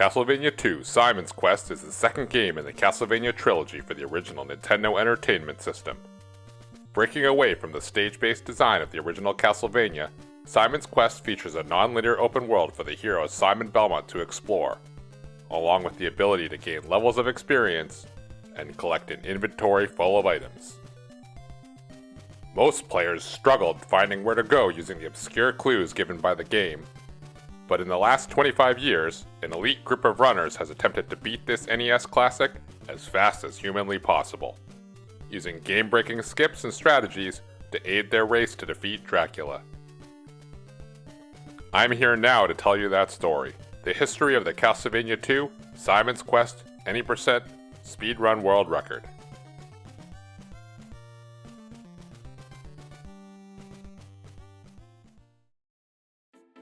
Castlevania II: Simon's Quest is the second game in the Castlevania trilogy for the original Nintendo Entertainment System. Breaking away from the stage-based design of the original Castlevania, Simon's Quest features a non-linear open world for the hero Simon Belmont to explore, along with the ability to gain levels of experience and collect an inventory full of items. Most players struggled finding where to go using the obscure clues given by the game, but in the last 25 years, an elite group of runners has attempted to beat this NES classic as fast as humanly possible, using game-breaking skips and strategies to aid their race to defeat Dracula. I'm here now to tell you that story, the history of the Castlevania II: Simon's Quest Any Percent Speedrun World Record.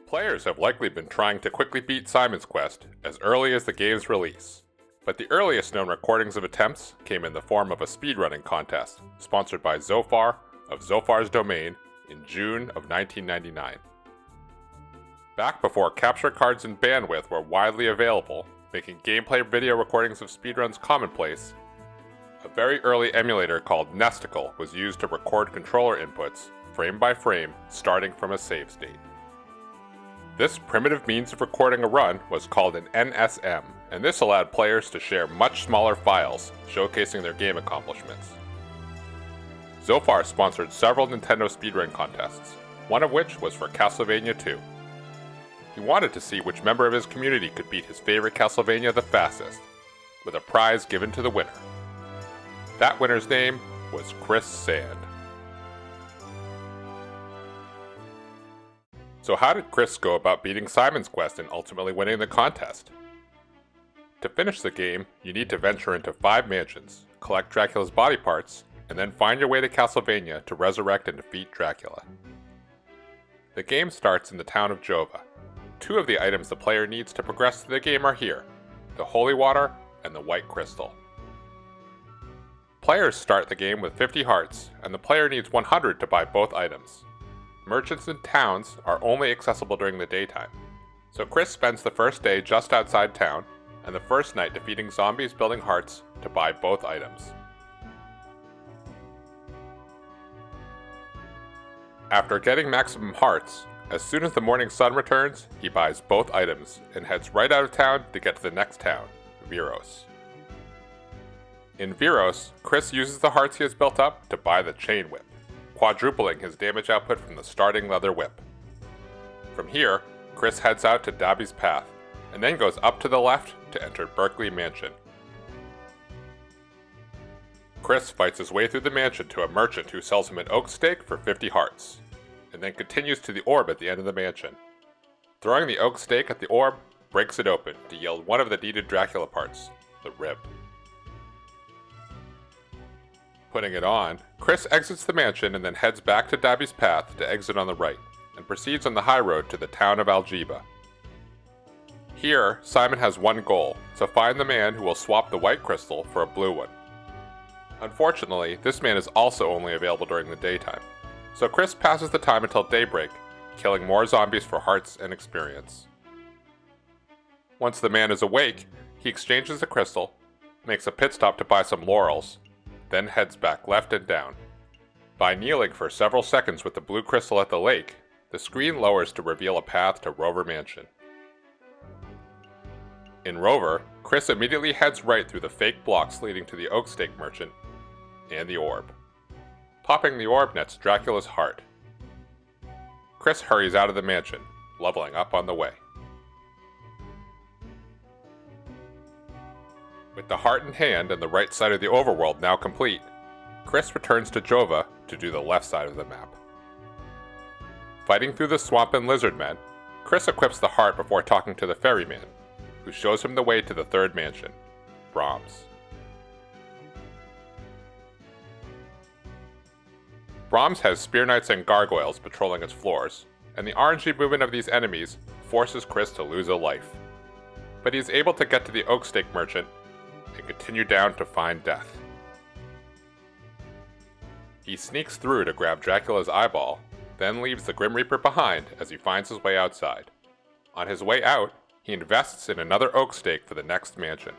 Players have likely been trying to quickly beat Simon's Quest as early as the game's release, but the earliest known recordings of attempts came in the form of a speedrunning contest sponsored by Zophar of Zophar's Domain in June of 1999. Back before capture cards and bandwidth were widely available, making gameplay video recordings of speedruns commonplace, a very early emulator called Nesticle was used to record controller inputs, frame by frame, starting from a save state. This primitive means of recording a run was called an NSM, and this allowed players to share much smaller files, showcasing their game accomplishments. Zophar sponsored several Nintendo speedrun contests, one of which was for Castlevania II. He wanted to see which member of his community could beat his favorite Castlevania the fastest, with a prize given to the winner. That winner's name was Chris Sand. So how did Chris go about beating Simon's Quest and ultimately winning the contest? To finish the game, you need to venture into 5 mansions, collect Dracula's body parts, and then find your way to Castlevania to resurrect and defeat Dracula. The game starts in the town of Jova. 2 of the items the player needs to progress through the game are here, the Holy Water and the White Crystal. Players start the game with 50 hearts, and the player needs 100 to buy both items. Merchants and towns are only accessible during the daytime, so Chris spends the first day just outside town, and the first night defeating zombies building hearts to buy both items. After getting maximum hearts, as soon as the morning sun returns, he buys both items and heads right out of town to get to the next town, Viros. In Viros, Chris uses the hearts he has built up to buy the Chain Whip, quadrupling his damage output from the starting leather whip. From here, Chris heads out to Dabby's Path, and then goes up to the left to enter Berkeley Mansion. Chris fights his way through the mansion to a merchant who sells him an oak stake for 50 hearts, and then continues to the orb at the end of the mansion. Throwing the oak stake at the orb breaks it open to yield one of the needed Dracula parts, the rib. Putting it on, Chris exits the mansion and then heads back to Dabby's Path to exit on the right, and proceeds on the high road to the town of Algeba. Here, Simon has one goal, to find the man who will swap the white crystal for a blue one. Unfortunately, this man is also only available during the daytime, so Chris passes the time until daybreak, killing more zombies for hearts and experience. Once the man is awake, he exchanges the crystal, makes a pit stop to buy some laurels, then heads back left and down. By kneeling for several seconds with the blue crystal at the lake, the screen lowers to reveal a path to Rover Mansion. In Rover, Chris immediately heads right through the fake blocks leading to the oak stake merchant and the orb. Popping the orb nets Dracula's heart. Chris hurries out of the mansion, leveling up on the way. With the heart in hand and the right side of the overworld now complete, Chris returns to Jova to do the left side of the map. Fighting through the swamp and lizard men, Chris equips the heart before talking to the ferryman, who shows him the way to the third mansion, Brahms. Brahms has spear knights and gargoyles patrolling its floors, and the RNG movement of these enemies forces Chris to lose a life. But he is able to get to the oak stake merchant and continue down to find death. He sneaks through to grab Dracula's eyeball, then leaves the Grim Reaper behind as he finds his way outside. On his way out, he he invests in another oak stake for the next mansion.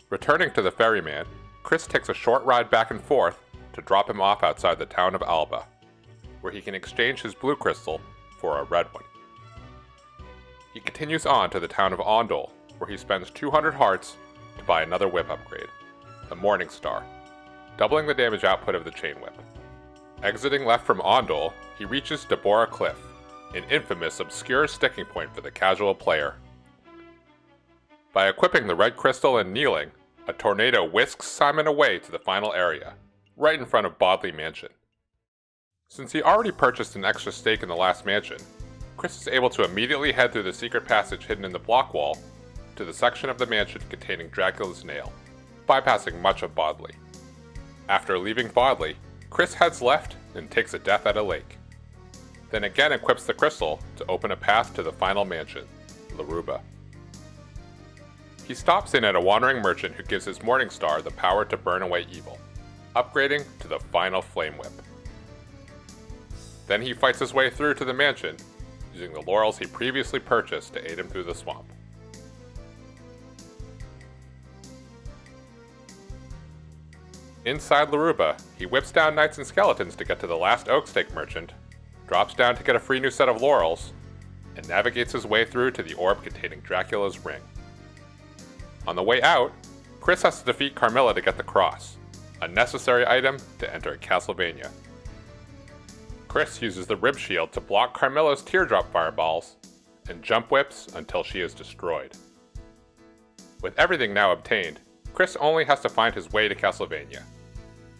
Returning to the ferryman, Chris takes a short ride back and forth to drop him off outside the town of Alba, where he can exchange his blue crystal for a red one. He continues on to the town of Ondol, where he spends 200 hearts to buy another whip upgrade, the Morning Star, doubling the damage output of the chain whip. Exiting left from Ondol, he reaches Deborah Cliff, an infamous obscure sticking point for the casual player. By equipping the red crystal and kneeling, a tornado whisks Simon away to the final area, right in front of Bodley Mansion. Since he already purchased an extra stake in the last mansion, Chris is able to immediately head through the secret passage hidden in the block wall to the section of the mansion containing Dracula's nail, bypassing much of Bodley. After leaving Bodley, Chris heads left and takes a death at a lake. Then again equips the crystal to open a path to the final mansion, Laruba. He stops in at a wandering merchant who gives his Morning Star the power to burn away evil, upgrading to the final Flame Whip. Then he fights his way through to the mansion, using the laurels he previously purchased to aid him through the swamp. Inside Laruba, he whips down knights and skeletons to get to the last oak stake merchant, drops down to get a free new set of laurels, and navigates his way through to the orb containing Dracula's ring. On the way out, Chris has to defeat Carmilla to get the cross, a necessary item to enter Castlevania. Chris uses the rib shield to block Carmilla's teardrop fireballs, and jump whips until she is destroyed. With everything now obtained, Chris only has to find his way to Castlevania.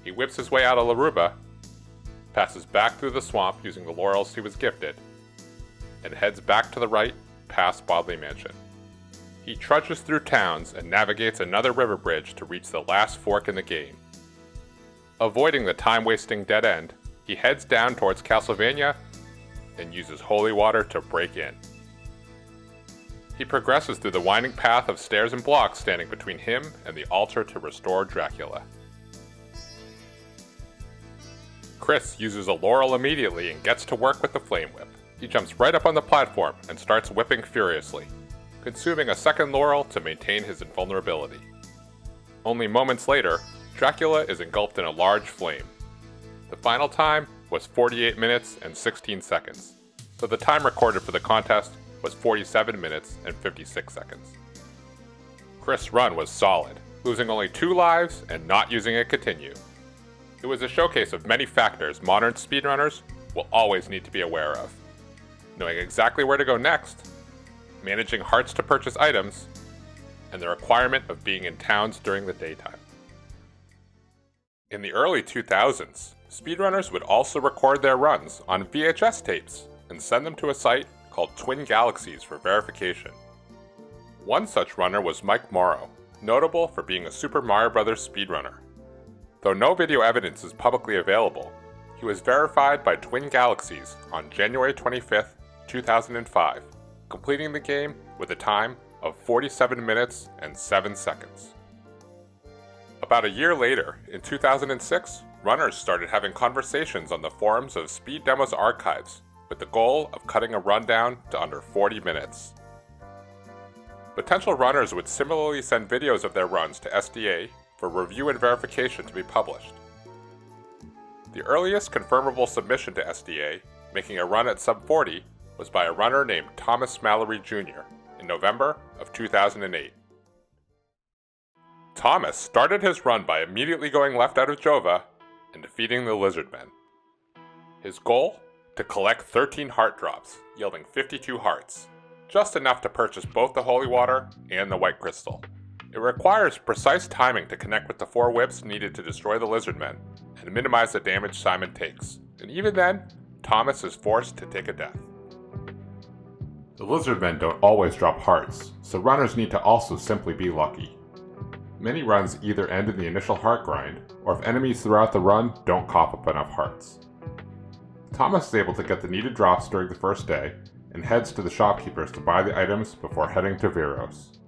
He whips his way out of Laruba, passes back through the swamp using the laurels he was gifted, and heads back to the right past Bodley Mansion. He trudges through towns and navigates another river bridge to reach the last fork in the game. Avoiding the time-wasting dead end, he heads down towards Castlevania and uses holy water to break in. He progresses through the winding path of stairs and blocks standing between him and the altar to restore Dracula. Chris uses a laurel immediately and gets to work with the Flame Whip. He jumps right up on the platform and starts whipping furiously, consuming a second laurel to maintain his invulnerability. Only moments later, Dracula is engulfed in a large flame. The final time was 48 minutes and 16 seconds, so the time recorded for the contest was 47 minutes and 56 seconds. Chris' run was solid, losing only 2 lives and not using a continue. It was a showcase of many factors modern speedrunners will always need to be aware of. Knowing exactly where to go next, managing hearts to purchase items, and the requirement of being in towns during the daytime. In the early 2000s, speedrunners would also record their runs on VHS tapes and send them to a site called TwinGalaxies for verification. One such runner was Mike Morrow, notable for being a Super Mario Bros. Speedrunner. Though no video evidence is publicly available, he was verified by TwinGalaxies on January 25, 2005, completing the game with a time of 47 minutes and 7 seconds. About a year later, in 2006, runners started having conversations on the forums of Speed Demos archives with the goal of cutting a rundown to under 40 minutes. Potential runners would similarly send videos of their runs to SDA for review and verification to be published. The earliest confirmable submission to SDA, making a run at sub 40, was by a runner named Thomas Mallory Jr. in November of 2008. Thomas started his run by immediately going left out of Jova and defeating the Lizardmen. His goal? To collect 13 heart drops, yielding 52 hearts, just enough to purchase both the holy water and the white crystal. It requires precise timing to connect with the 4 whips needed to destroy the Lizardmen and minimize the damage Simon takes, and even then, Thomas is forced to take a death. The Lizardmen don't always drop hearts, so runners need to also simply be lucky. Many runs either end in the initial heart grind, or if enemies throughout the run don't cough up enough hearts. Thomas is able to get the needed drops during the first day, and heads to the shopkeepers to buy the items before heading to Veros.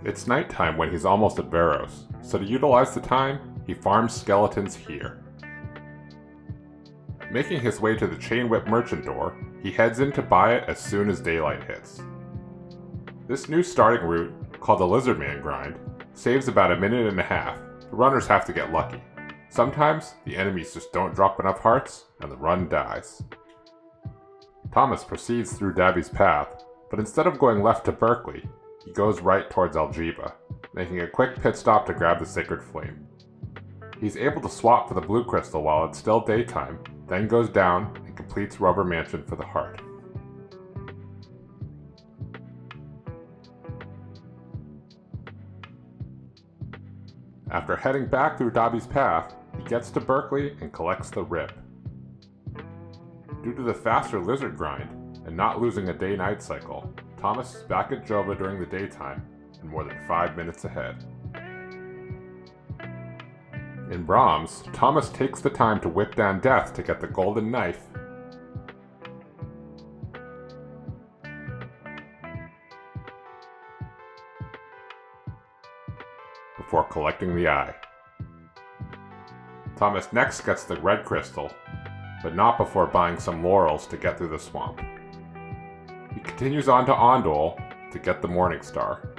It's nighttime when he's almost at Veros, so to utilize the time, he farms skeletons here. Making his way to the Chain Whip merchant door, he heads in to buy it as soon as daylight hits. This new starting route, called the Lizard Man grind, saves about a minute and a half. The runners have to get lucky. Sometimes, the enemies just don't drop enough hearts, and the run dies. Thomas proceeds through Dabby's path, but instead of going left to Berkeley, he goes right towards Algeba, making a quick pit stop to grab the Sacred Flame. He's able to swap for the blue crystal while it's still daytime, then goes down and completes Rover Mansion for the heart. After heading back through Dobby's path, he gets to Berkeley and collects the rib. Due to the faster lizard grind and not losing a day-night cycle, Thomas is back at Jova during the daytime and more than 5 minutes ahead. In Brahms, Thomas takes the time to whip down Death to get the golden knife, before collecting the eye. Thomas next gets the red crystal, but not before buying some laurels to get through the swamp. He continues on to Ondol to get the Morning Star.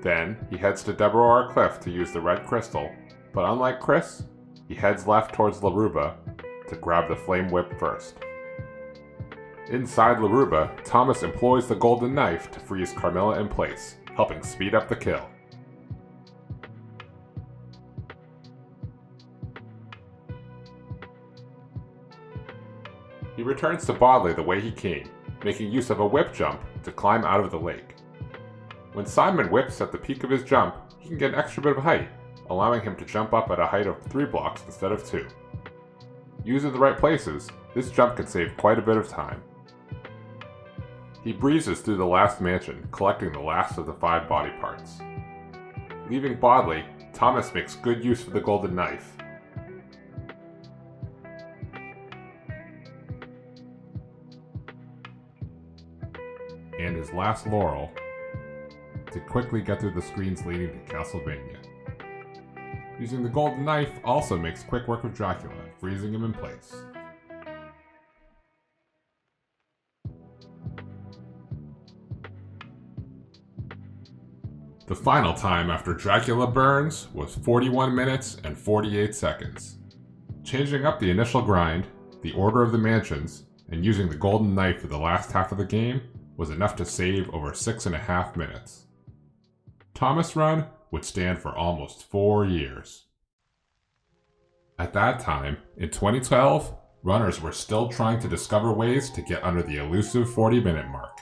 Then, he heads to Deborah Cliff to use the red crystal, but unlike Chris, he heads left towards Laruba to grab the Flame Whip first. Inside Laruba, Thomas employs the golden knife to freeze Carmilla in place, helping speed up the kill. He returns to Bodley the way he came, making use of a whip jump to climb out of the lake. When Simon whips at the peak of his jump, he can get an extra bit of height, allowing him to jump up at a height of 3 blocks instead of 2. Used in the right places, this jump can save quite a bit of time. He breezes through the last mansion, collecting the last of the 5 body parts. Leaving Bodley, Thomas makes good use of the golden knife. And his last laurel to quickly get through the screens leading to Castlevania. Using the golden knife also makes quick work of Dracula, freezing him in place. The final time after Dracula burns was 41 minutes and 48 seconds. Changing up the initial grind, the order of the mansions, and using the golden knife for the last half of the game was enough to save over 6.5 minutes. Thomas' run would stand for almost 4 years. At that time, in 2012, runners were still trying to discover ways to get under the elusive 40-minute mark.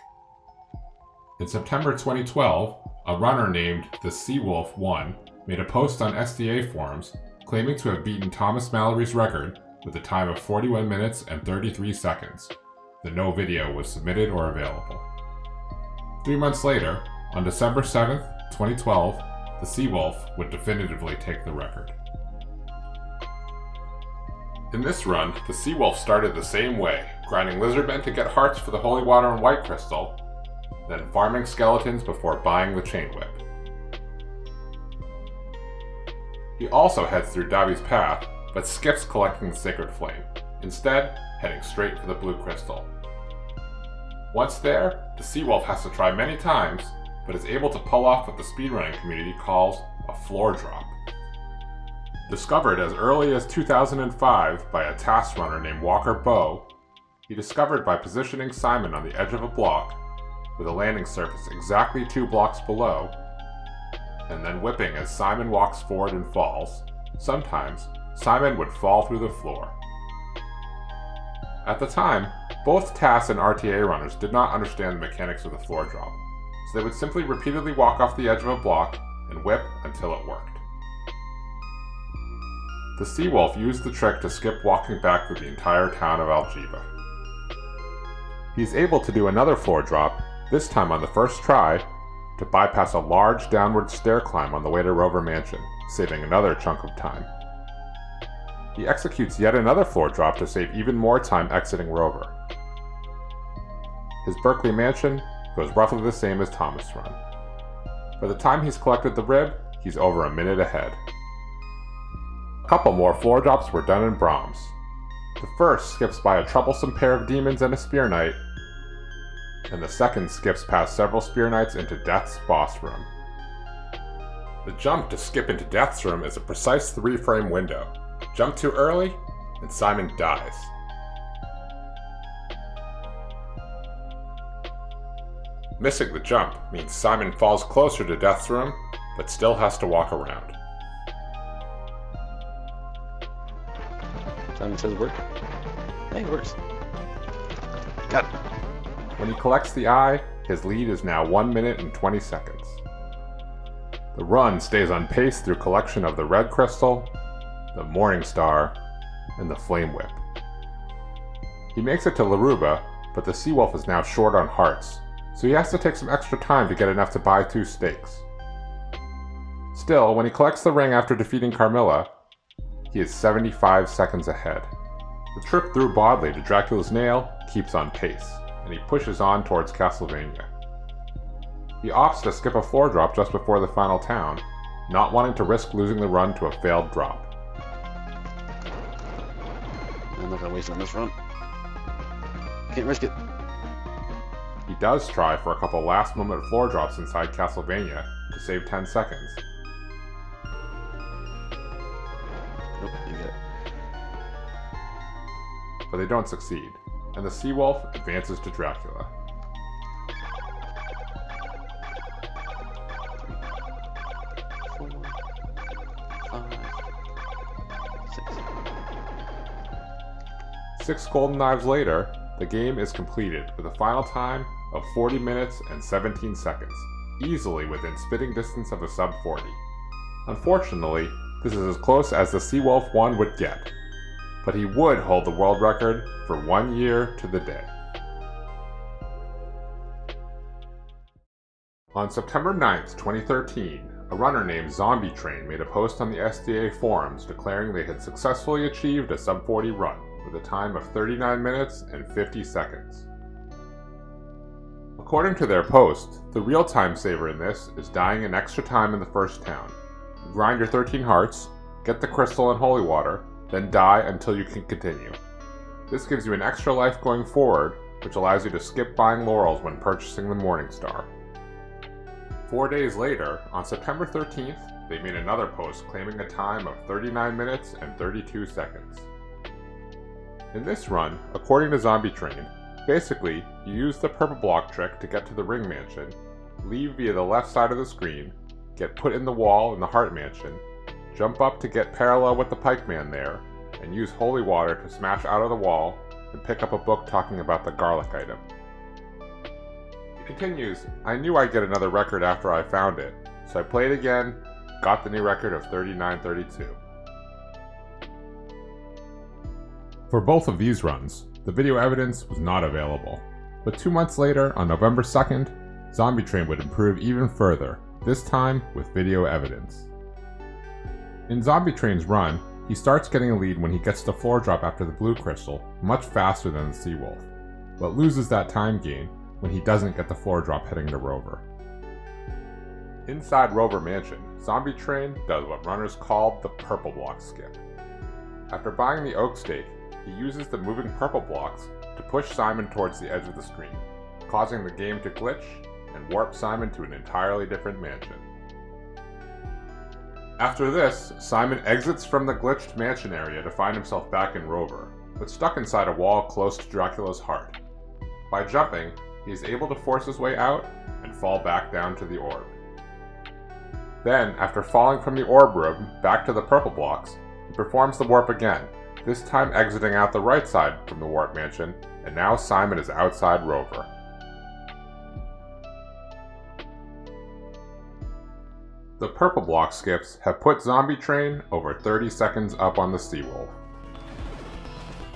In September 2012, a runner named the Seawolf1 made a post on SDA forums claiming to have beaten Thomas Mallory's record with a time of 41 minutes and 33 seconds. The no video was submitted or available. 3 months later, on December 7th, 2012, the Seawolf would definitively take the record. In this run, the Seawolf started the same way, grinding lizardmen to get hearts for the holy water and white crystal, then farming skeletons before buying the chain whip. He also heads through Dobby's path, but skips collecting the sacred flame, instead heading straight for the blue crystal. Once there, the Seawolf has to try many times, but is able to pull off what the speedrunning community calls a floor drop. Discovered as early as 2005 by a task runner named Walker Bow, he discovered by positioning Simon on the edge of a block, with a landing surface exactly 2 blocks below, and then whipping as Simon walks forward and falls. Sometimes, Simon would fall through the floor. At the time, both TAS and RTA runners did not understand the mechanics of the floor drop, so they would simply repeatedly walk off the edge of a block and whip until it worked. The Seawolf used the trick to skip walking back through the entire town of Algeba. He's able to do another floor drop, this time on the first try, to bypass a large downward stair climb on the way to Rover Mansion, saving another chunk of time. He executes yet another floor drop to save even more time exiting Rover. His Berkeley Mansion goes roughly the same as Thomas' run. By the time he's collected the rib, he's over a minute ahead. A couple more floor drops were done in Brahms. The first skips by a troublesome pair of demons and a spear knight, and the second skips past several spear knights into Death's boss room. The jump to skip into Death's room is a precise 3-frame window. Jump too early, and Simon dies. Missing the jump means Simon falls closer to Death's room, but still has to walk around. Simon says work. Hey, it works. Got it. When he collects the eye, his lead is now 1 minute and 20 seconds. The run stays on pace through collection of the Red Crystal, the Morning Star, and the Flame Whip. He makes it to Laruba, but the Seawolf is now short on hearts, so he has to take some extra time to get enough to buy 2 steaks. Still, when he collects the ring after defeating Carmilla, he is 75 seconds ahead. The trip through Bodley to Dracula's Nail keeps on pace, and he pushes on towards Castlevania. He opts to skip a floor drop just before the final town, not wanting to risk losing the run to a failed drop. I'm not gonna waste on this run. Can't risk it. He does try for a couple last-moment floor drops inside Castlevania to save 10 seconds. Nope, you get it. But they don't succeed, and the Seawolf advances to Dracula. Six golden knives later, the game is completed with a final time of 40 minutes and 17 seconds, easily within spitting distance of a sub 40. Unfortunately, this is as close as the Seawolf 1 would get, but he would hold the world record for 1 year to the day. On September 9th, 2013, a runner named Zombie Train made a post on the SDA forums declaring they had successfully achieved a sub 40 run with a time of 39 minutes and 50 seconds. According to their post, the real time saver in this is dying an extra time in the first town. You grind your 13 hearts, get the crystal and holy water, then die until you can continue. This gives you an extra life going forward, which allows you to skip buying laurels when purchasing the Morning Star. 4 days later, on September 13th, they made another post claiming a time of 39 minutes and 32 seconds. In this run, according to Zombie Train, basically, you use the purple block trick to get to the Ring Mansion, leave via the left side of the screen, get put in the wall in the Heart Mansion, jump up to get parallel with the Pikeman there, and use holy water to smash out of the wall and pick up a book talking about the garlic item. It continues, I knew I'd get another record after I found it, so I played again, got the new record of 39:32. For both of these runs, the video evidence was not available, but 2 months later, on November 2nd, Zombie Train would improve even further, this time with video evidence. In Zombie Train's run, he starts getting a lead when he gets the floor drop after the blue crystal, much faster than the Seawolf, but loses that time gain when he doesn't get the floor drop heading to Rover. Inside Rover Mansion, Zombie Train does what runners call the purple block skip. After buying the oak stake, he uses the moving purple blocks to push Simon towards the edge of the screen, causing the game to glitch and warp Simon to an entirely different mansion. After this, Simon exits from the glitched mansion area to find himself back in Rover, but stuck inside a wall close to Dracula's heart. By jumping, he is able to force his way out and fall back down to the orb. Then, after falling from the orb room back to the purple blocks, he performs the warp again, this time exiting out the right side from the warp mansion, and now Simon is outside Rover. The purple block skips have put Zombie Train over 30 seconds up on the Seawolf.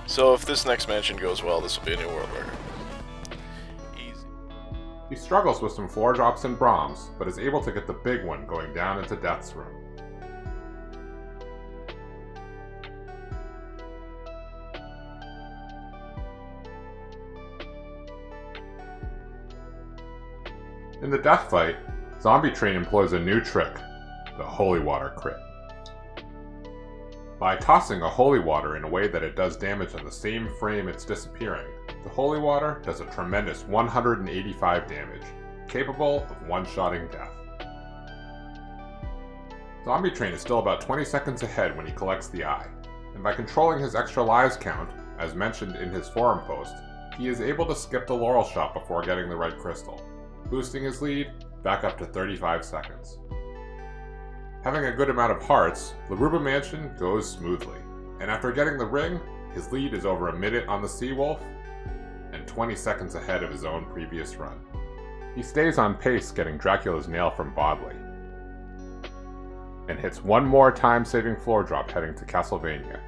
So if this next mansion goes well, this will be a new world record. Easy. He struggles with some floor drops and Brahms, but is able to get the big one going down into Death's room. In the death fight, Zombie Train employs a new trick, the Holy Water crit. By tossing a holy water in a way that it does damage on the same frame it's disappearing, the holy water does a tremendous 185 damage, capable of one-shotting death. Zombie Train is still about 20 seconds ahead when he collects the eye, and by controlling his extra lives count, as mentioned in his forum post, he is able to skip the laurel shot before getting the red crystal, boosting his lead back up to 35 seconds. Having a good amount of hearts, Laruba Mansion goes smoothly, and after getting the ring, his lead is over a minute on the Seawolf, and 20 seconds ahead of his own previous run. He stays on pace getting Dracula's nail from Bodley, and hits one more time-saving floor drop heading to Castlevania.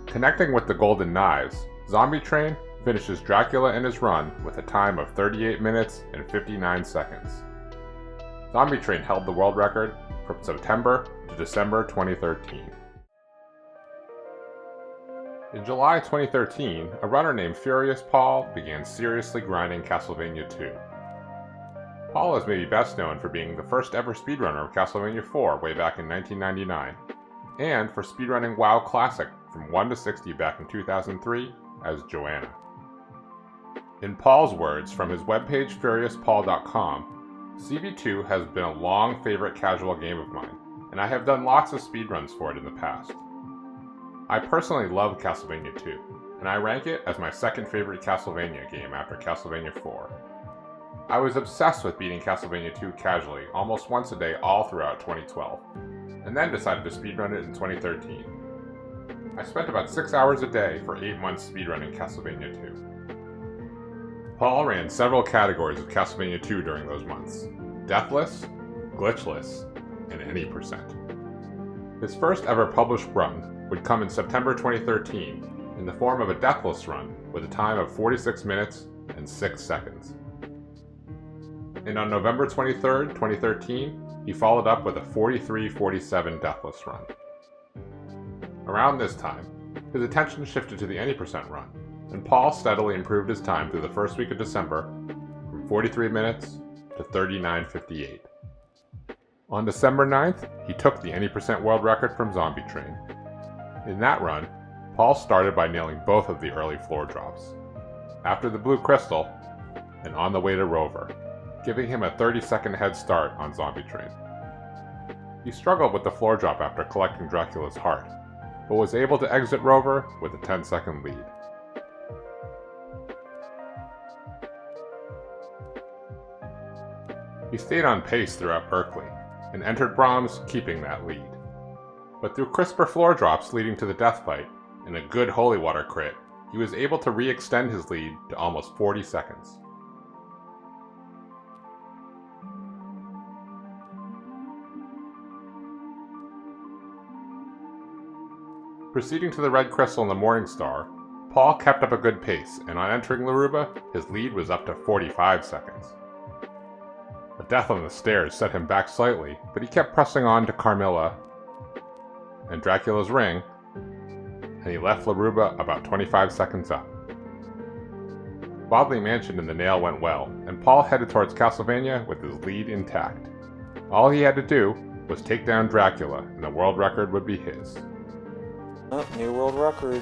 Connecting with the Golden Knives, Zombie Train finishes Dracula in his run with a time of 38 minutes and 59 seconds. Zombie Train held the world record from September to December 2013. In July 2013, a runner named FuriousPaul began seriously grinding Castlevania 2. Paul is maybe best known for being the first ever speedrunner of Castlevania 4 way back in 1999, and for speedrunning WoW Classic from 1 to 60 back in 2003 as Joanna. In Paul's words from his webpage FuriousPaul.com, CV2 has been a long favorite casual game of mine, and I have done lots of speedruns for it in the past. I personally love Castlevania 2, and I rank it as my second favorite Castlevania game after Castlevania 4. I was obsessed with beating Castlevania 2 casually almost once a day all throughout 2012, and then decided to speedrun it in 2013. I spent about 6 hours a day for 8 months speedrunning Castlevania 2. Paul ran several categories of Castlevania 2 during those months: Deathless, Glitchless, and any percent. His first ever published run would come in September 2013 in the form of a Deathless run with a time of 46 minutes and 6 seconds. And on November 23, 2013, he followed up with a 43-47 Deathless run. Around this time, his attention shifted to the any percent run, and Paul steadily improved his time through the first week of December from 43 minutes to 39:58. On December 9th, he took the any percent world record from Zombie Train. In that run, Paul started by nailing both of the early floor drops, after the blue crystal and on the way to Rover, giving him a 30-second head start on Zombie Train. He struggled with the floor drop after collecting Dracula's heart, but was able to exit Rover with a 10-second lead. He stayed on pace throughout Berkeley, and entered Brahms keeping that lead. But through crisper floor drops leading to the death fight, and a good holy water crit, he was able to re-extend his lead to almost 40 seconds. Proceeding to the red crystal in the Morning Star, Paul kept up a good pace, and on entering Laruba, his lead was up to 45 seconds. A death on the stairs set him back slightly, but he kept pressing on to Carmilla and Dracula's ring, and he left Laruba about 25 seconds up. Bodley Mansion and the nail went well, and Paul headed towards Castlevania with his lead intact. All he had to do was take down Dracula, and the world record would be his. Oh, new world record.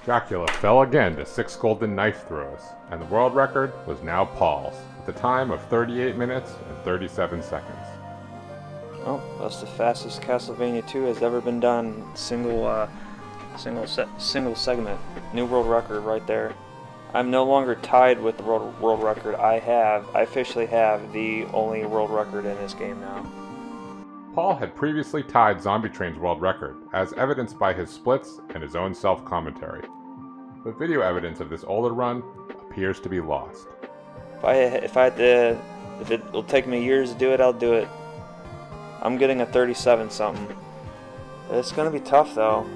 Dracula fell again to 6 golden knife throws, and the world record was now Paul's, with a time of 38 minutes and 37 seconds. Oh, that's the fastest Castlevania 2 has ever been done. Single segment. New world record right there. I'm no longer tied with the world record. I officially have the only world record in this game now. Paul had previously tied Zombie Train's world record, as evidenced by his splits and his own self-commentary. But video evidence of this older run appears to be lost. If it'll take me years to do it, I'll do it. I'm getting a 37 something. It's gonna be tough though.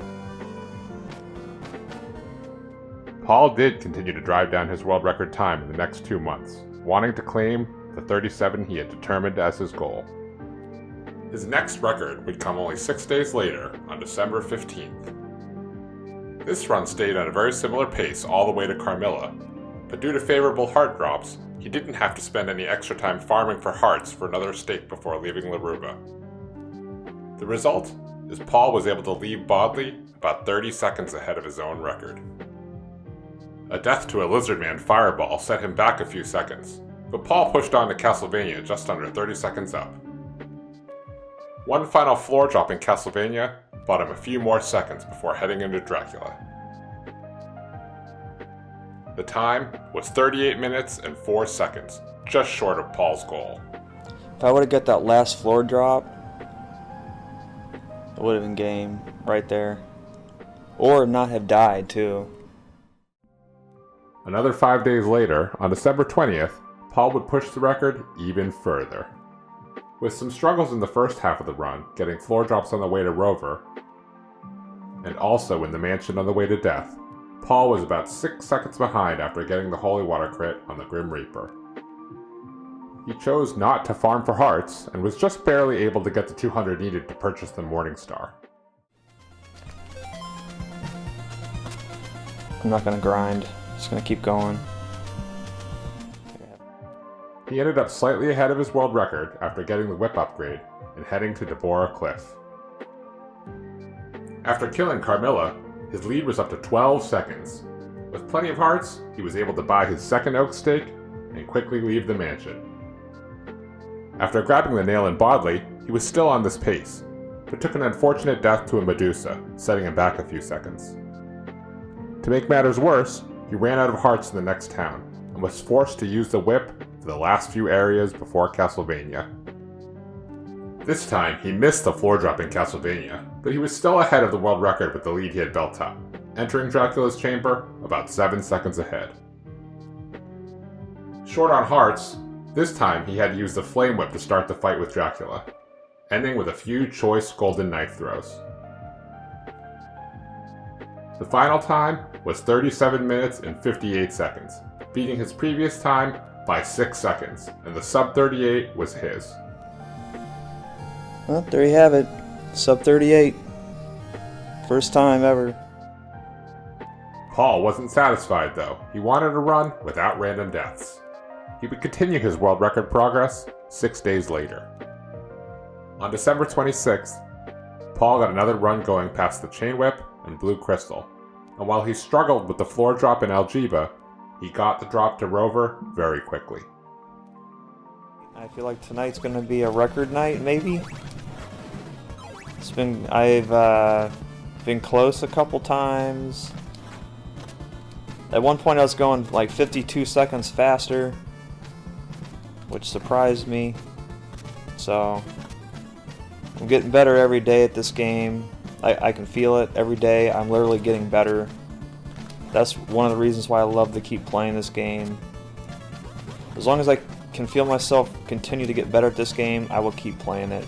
Paul did continue to drive down his world record time in the next 2 months, wanting to claim the 37 he had determined as his goal. His next record would come only 6 days later, on December 15th. This run stayed at a very similar pace all the way to Carmilla, but due to favorable heart drops, he didn't have to spend any extra time farming for hearts for another stake before leaving Laruba. The result is Paul was able to leave Bodley about 30 seconds ahead of his own record. A death to a Lizardman fireball set him back a few seconds, but Paul pushed on to Castlevania just under 30 seconds up. One final floor drop in Castlevania bought him a few more seconds before heading into Dracula. The time was 38 minutes and 4 seconds, just short of Paul's goal. If I would have got that last floor drop, it would have been game right there. Or not have died, too. Another 5 days later, on December 20th, Paul would push the record even further. With some struggles in the first half of the run, getting floor drops on the way to Rover, and also in the mansion on the way to death, Paul was about 6 seconds behind after getting the Holy Water crit on the Grim Reaper. He chose not to farm for hearts, and was just barely able to get the 200 needed to purchase the Morningstar. I'm not going to grind. Just going to keep going. He ended up slightly ahead of his world record after getting the whip upgrade and heading to Deborah Cliff. After killing Carmilla, his lead was up to 12 seconds. With plenty of hearts, he was able to buy his second oak stake and quickly leave the mansion. After grabbing the nail in Bodley, he was still on this pace, but took an unfortunate death to a Medusa, setting him back a few seconds. To make matters worse, he ran out of hearts in the next town, and was forced to use the whip for the last few areas before Castlevania. This time, he missed the floor drop in Castlevania, but he was still ahead of the world record with the lead he had built up, entering Dracula's chamber about 7 seconds ahead. Short on hearts, this time he had to use the flame whip to start the fight with Dracula, ending with a few choice golden knife throws. The final time was 37 minutes and 58 seconds, beating his previous time by 6 seconds, and the sub 38 was his. Well, there you have it. Sub 38. First time ever. Paul wasn't satisfied though. He wanted a run without random deaths. He would continue his world record progress 6 days later. On December 26th, Paul got another run going past the Chain Whip and Blue Crystal, and while he struggled with the floor drop in Algeba, he got the drop to Rover very quickly. I feel like tonight's going to be a record night, maybe? I've been close a couple times. At one point I was going like 52 seconds faster, which surprised me. So, I'm getting better every day at this game. I can feel it every day. I'm literally getting better. That's one of the reasons why I love to keep playing this game. As long as I can feel myself continue to get better at this game, I will keep playing it.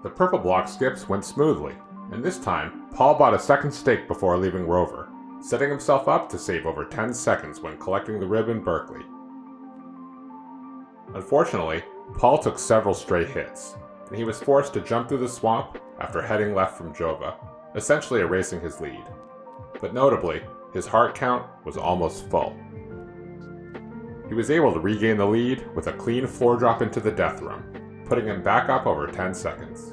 The purple block skips went smoothly, and this time, Paul bought a second stake before leaving Rover, setting himself up to save over 10 seconds when collecting the rib in Berkeley. Unfortunately, Paul took several stray hits, and he was forced to jump through the swamp after heading left from Jova, essentially erasing his lead. But notably, his heart count was almost full. He was able to regain the lead with a clean floor drop into the death room, putting him back up over 10 seconds.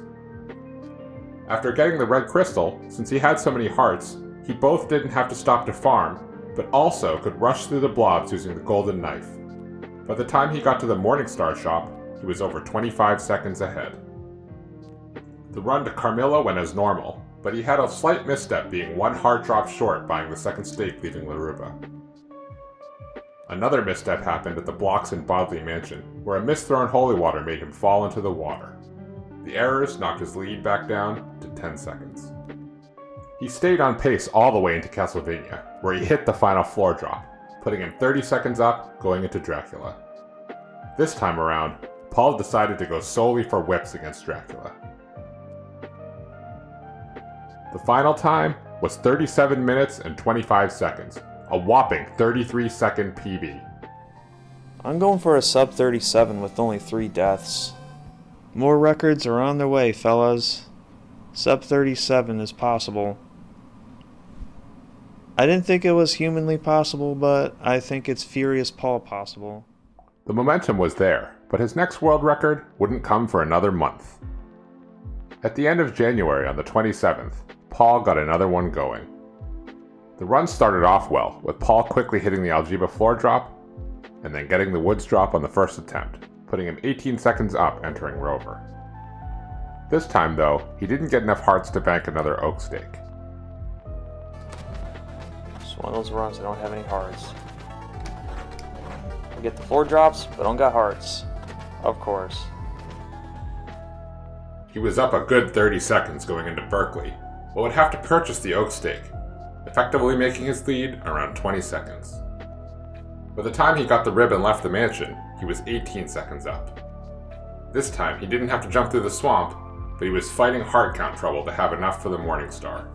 After getting the red crystal, since he had so many hearts, he both didn't have to stop to farm, but also could rush through the blobs using the golden knife. By the time he got to the Morningstar shop, he was over 25 seconds ahead. The run to Carmilla went as normal, but he had a slight misstep being one heart drop short buying the second stake leaving Laruba. Another misstep happened at the blocks in Bodley Mansion, where a misthrown holy water made him fall into the water. The errors knocked his lead back down to 10 seconds. He stayed on pace all the way into Castlevania, where he hit the final floor drop, putting him 30 seconds up going into Dracula. This time around, Paul decided to go solely for whips against Dracula. The final time was 37 minutes and 25 seconds, a whopping 33-second PB. I'm going for a sub 37 with only 3 deaths. More records are on their way, fellas. Sub 37 is possible. I didn't think it was humanly possible, but I think it's FuriousPaul possible. The momentum was there, but his next world record wouldn't come for another month. At the end of January on the 27th, Paul got another one going. The run started off well, with Paul quickly hitting the Algeba floor drop, and then getting the woods drop on the first attempt, putting him 18 seconds up entering Rover. This time, though, he didn't get enough hearts to bank another oak stake. It's one of those runs that don't have any hearts. I get the floor drops, but don't got hearts. Of course. He was up a good 30 seconds going into Berkeley, but would have to purchase the oak stake, effectively making his lead around 20 seconds. By the time he got the rib and left the mansion, he was 18 seconds up. This time, he didn't have to jump through the swamp, but he was fighting heart count trouble to have enough for the Morningstar.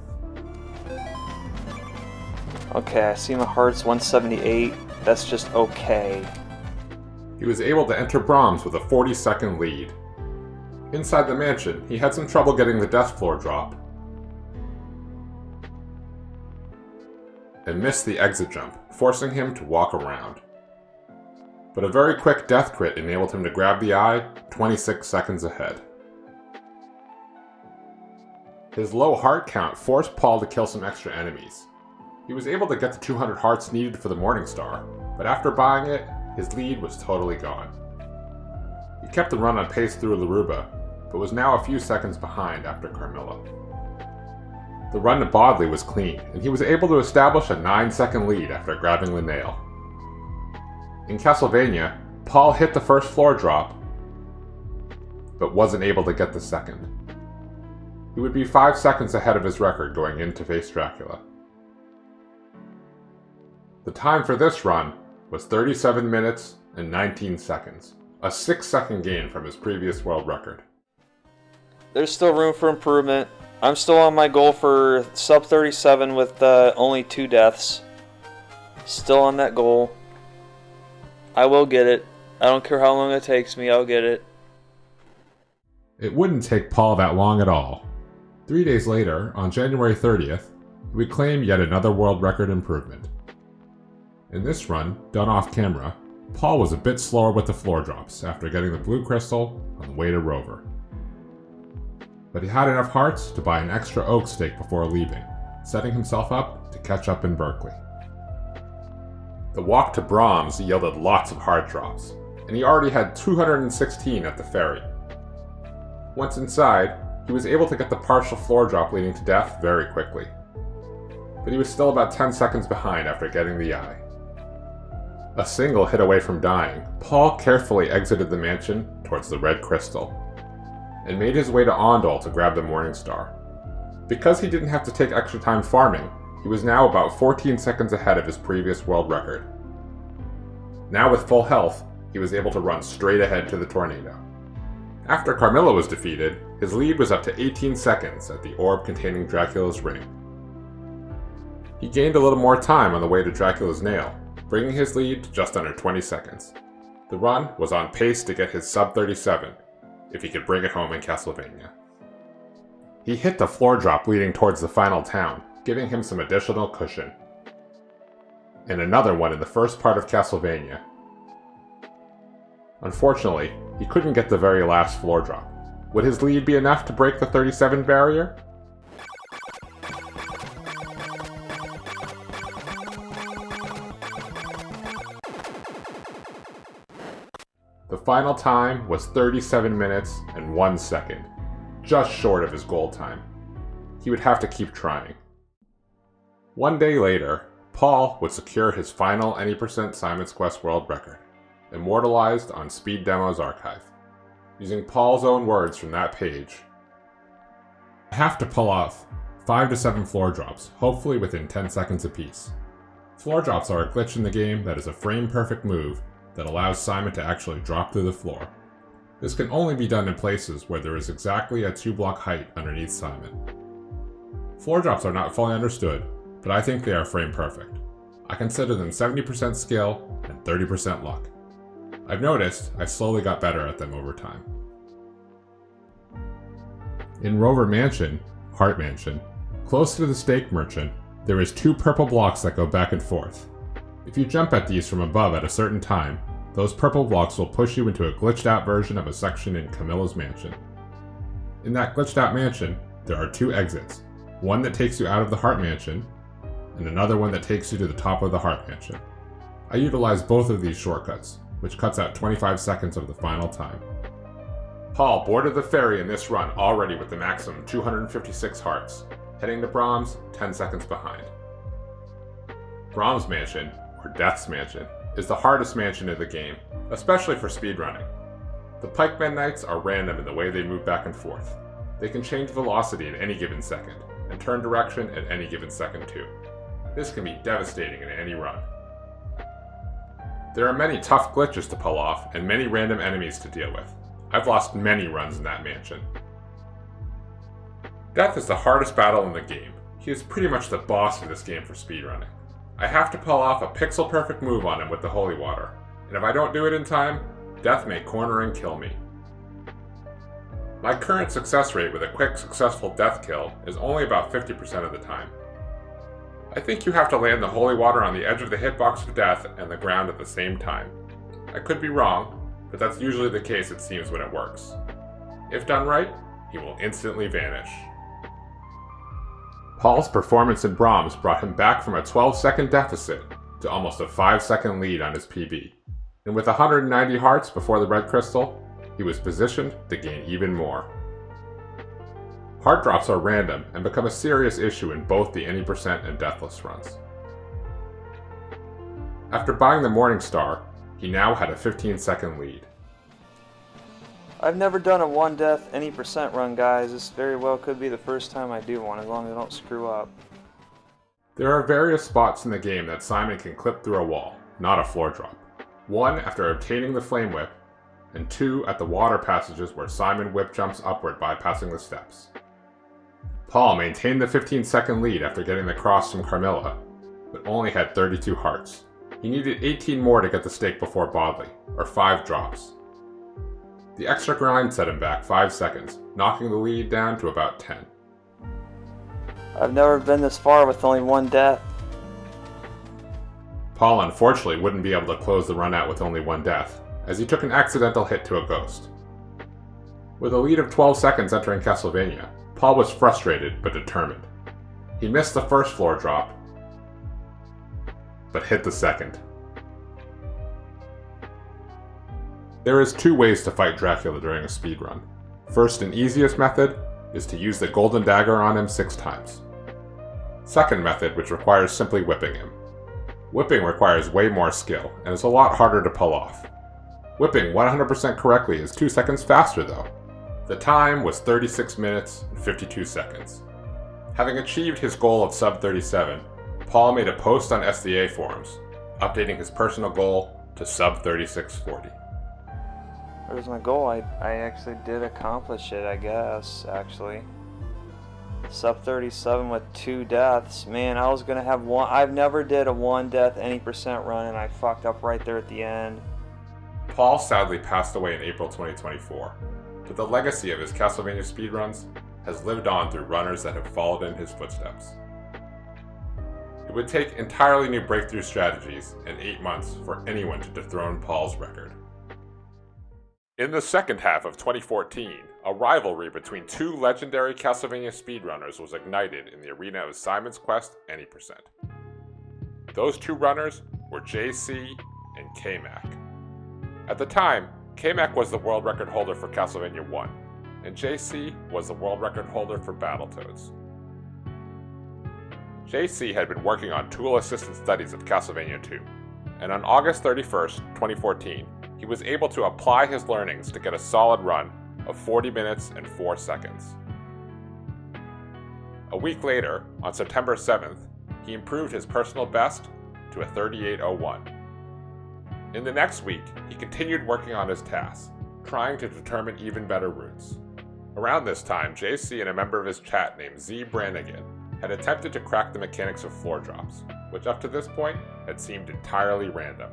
Okay, I see my hearts 178. That's just okay. He was able to enter Brahms with a 40-second lead. Inside the mansion, he had some trouble getting the death floor drop, and missed the exit jump, forcing him to walk around. But a very quick death crit enabled him to grab the eye 26 seconds ahead. His low heart count forced Paul to kill some extra enemies. He was able to get the 200 hearts needed for the Morningstar, but after buying it, his lead was totally gone. He kept the run on pace through Laruba, but was now a few seconds behind after Carmilla. The run to Bodley was clean, and he was able to establish a 9-second lead after grabbing the nail. In Castlevania, Paul hit the first floor drop, but wasn't able to get the second. He would be 5 seconds ahead of his record going in to face Dracula. The time for this run was 37 minutes and 19 seconds, a 6-second gain from his previous world record. There's still room for improvement. I'm still on my goal for sub 37 with only 2 deaths. Still on that goal. I will get it. I don't care how long it takes me, I'll get it. It wouldn't take Paul that long at all. 3 days later, on January 30th, he would claim yet another world record improvement. In this run, done off camera, Paul was a bit slower with the floor drops after getting the blue crystal on the way to Rover. But he had enough hearts to buy an extra oak stake before leaving, setting himself up to catch up in Berkeley. The walk to Brahms yielded lots of heart drops, and he already had 216 at the ferry. Once inside, he was able to get the partial floor drop leading to death very quickly. But he was still about 10 seconds behind after getting the eye. A single hit away from dying, Paul carefully exited the mansion towards the red crystal, and made his way to Ondol to grab the Morningstar. Because he didn't have to take extra time farming, he was now about 14 seconds ahead of his previous world record. Now with full health, he was able to run straight ahead to the tornado. After Carmilla was defeated, his lead was up to 18 seconds at the orb containing Dracula's ring. He gained a little more time on the way to Dracula's nail, bringing his lead to just under 20 seconds. The run was on pace to get his sub 37, if he could bring it home in Castlevania. He hit the floor drop leading towards the final town, giving him some additional cushion. And another one in the first part of Castlevania. Unfortunately, he couldn't get the very last floor drop. Would his lead be enough to break the 37 barrier? The final time was 37 minutes and 1 second, just short of his goal time. He would have to keep trying. 1 day later, Paul would secure his final any % Simon's Quest world record, immortalized on Speed Demo's archive. Using Paul's own words from that page, I have to pull off 5 to 7 floor drops, hopefully within 10 seconds apiece. Floor drops are a glitch in the game that is a frame-perfect move that allows Simon to actually drop through the floor. This can only be done in places where there is exactly a 2-block height underneath Simon. Floor drops are not fully understood, but I think they are frame perfect. I consider them 70% skill and 30% luck. I've noticed I slowly got better at them over time. In Rover Mansion, Heart Mansion, close to the steak merchant, There is 2 purple blocks that go back and forth. If you jump at these from above at a certain time, those purple blocks will push you into a glitched out version of a section in Camilla's mansion. In that glitched out mansion, there are 2 exits, one that takes you out of the Heart Mansion, and another one that takes you to the top of the Heart Mansion. I utilized both of these shortcuts, which cuts out 25 seconds of the final time. Paul boarded the ferry in this run already with the maximum 256 hearts, heading to Brahms 10 seconds behind. Brahms Mansion, or Death's Mansion, is the hardest mansion in the game, especially for speedrunning. The pikemen knights are random in the way they move back and forth. They can change velocity in any given second, and turn direction at any given second too. This can be devastating in any run. There are many tough glitches to pull off, and many random enemies to deal with. I've lost many runs in that mansion. Death is the hardest battle in the game. He is pretty much the boss of this game for speedrunning. I have to pull off a pixel-perfect move on him with the holy water, and if I don't do it in time, Death may corner and kill me. My current success rate with a quick, successful death kill is only about 50% of the time. I think you have to land the holy water on the edge of the hitbox of Death and the ground at the same time. I could be wrong, but that's usually the case it seems when it works. If done right, he will instantly vanish. Paul's performance in Brahms brought him back from a 12-second deficit to almost a 5-second lead on his PB. And with 190 hearts before the red crystal, he was positioned to gain even more. Heart drops are random and become a serious issue in both the any percent and deathless runs. After buying the Morning Star, he now had a 15-second lead. I've never done a 1 death any percent run, guys. This very well could be the first time I do one, as long as I don't screw up. There are various spots in the game that Simon can clip through a wall, not a floor drop. 1 after obtaining the Flame Whip, and 2 at the water passages where Simon whip jumps upward bypassing the steps. Paul maintained the 15-second lead after getting the cross from Carmilla, but only had 32 hearts. He needed 18 more to get the stake before Bodley, or 5 drops. The extra grind set him back 5 seconds, knocking the lead down to about 10. I've never been this far with only 1 death. Paul unfortunately wouldn't be able to close the run out with only 1 death, as he took an accidental hit to a ghost. With a lead of 12 seconds entering Castlevania, Paul was frustrated but determined. He missed the first floor drop, but hit the second. There is 2 ways to fight Dracula during a speedrun. First and easiest method is to use the golden dagger on him 6 times. Second method, which requires simply whipping him. Whipping requires way more skill, and is a lot harder to pull off. Whipping 100% correctly is 2 seconds faster though. The time was 36 minutes and 52 seconds. Having achieved his goal of sub 37, Paul made a post on SDA forums, updating his personal goal to sub 3640. That was my goal. I actually did accomplish it, I guess, actually. Sub 37 with 2 deaths. Man, I was gonna have 1. I've never did a 1 death any percent run, and I fucked up right there at the end. Paul sadly passed away in April 2024, but the legacy of his Castlevania speedruns has lived on through runners that have followed in his footsteps. It would take entirely new breakthrough strategies and 8 months for anyone to dethrone Paul's record. In the second half of 2014, a rivalry between 2 legendary Castlevania speedrunners was ignited in the arena of Simon's Quest Any Percent. Those 2 runners were JC and K-Mac. At the time, K-Mac was the world record holder for Castlevania 1, and JC was the world record holder for Battletoads. JC had been working on tool-assisted studies of Castlevania 2, and on August 31st, 2014, he was able to apply his learnings to get a solid run of 40 minutes and 4 seconds. A week later, on September 7th, he improved his personal best to a 38:01. In the next week, he continued working on his tasks, trying to determine even better routes. Around this time, JC and a member of his chat named Z Brannigan had attempted to crack the mechanics of floor drops, which up to this point had seemed entirely random.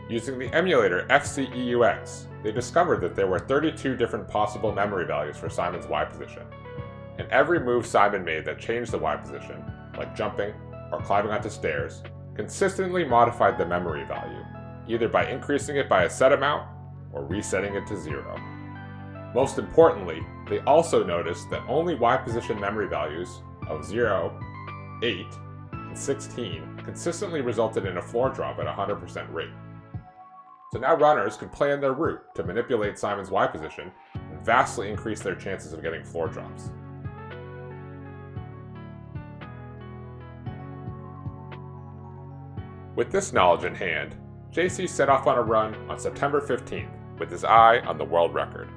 Using the emulator FCEUX, they discovered that there were 32 different possible memory values for Simon's Y position. and every move Simon made that changed the Y position, like jumping or climbing onto stairs, consistently modified the memory value, either by increasing it by a set amount or resetting it to 0. Most importantly, they also noticed that only Y position memory values of 0, 8, and 16 consistently resulted in a floor drop at 100% rate. So now runners could plan their route to manipulate Simon's Y position and vastly increase their chances of getting floor drops. With this knowledge in hand, JC set off on a run on September 15th with his eye on the world record.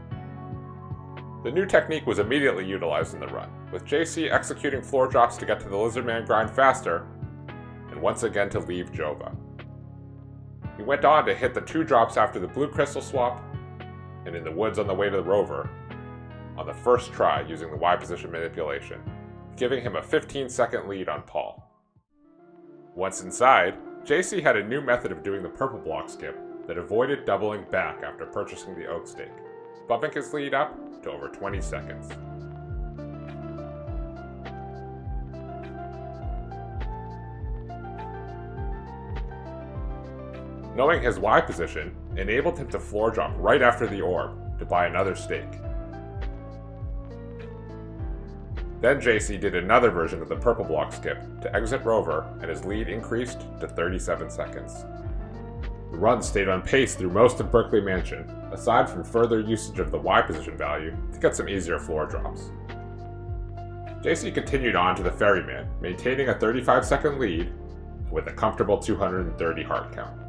The new technique was immediately utilized in the run, with JC executing floor drops to get to the Lizardman grind faster, and once again to leave Jova. He went on to hit the 2 drops after the blue crystal swap, and in the woods on the way to the rover, on the first try using the Y position manipulation, giving him a 15-second lead on Paul. Once inside, JC had a new method of doing the purple block skip that avoided doubling back after purchasing the oak stake, bumping his lead up to over 20 seconds. Knowing his Y position enabled him to floor drop right after the orb to buy another stake. Then JC did another version of the purple block skip to exit rover, and his lead increased to 37 seconds. The run stayed on pace through most of Berkeley Mansion, aside from further usage of the Y position value to get some easier floor drops. JC continued on to the Ferryman, maintaining a 35-second lead with a comfortable 230 heart count.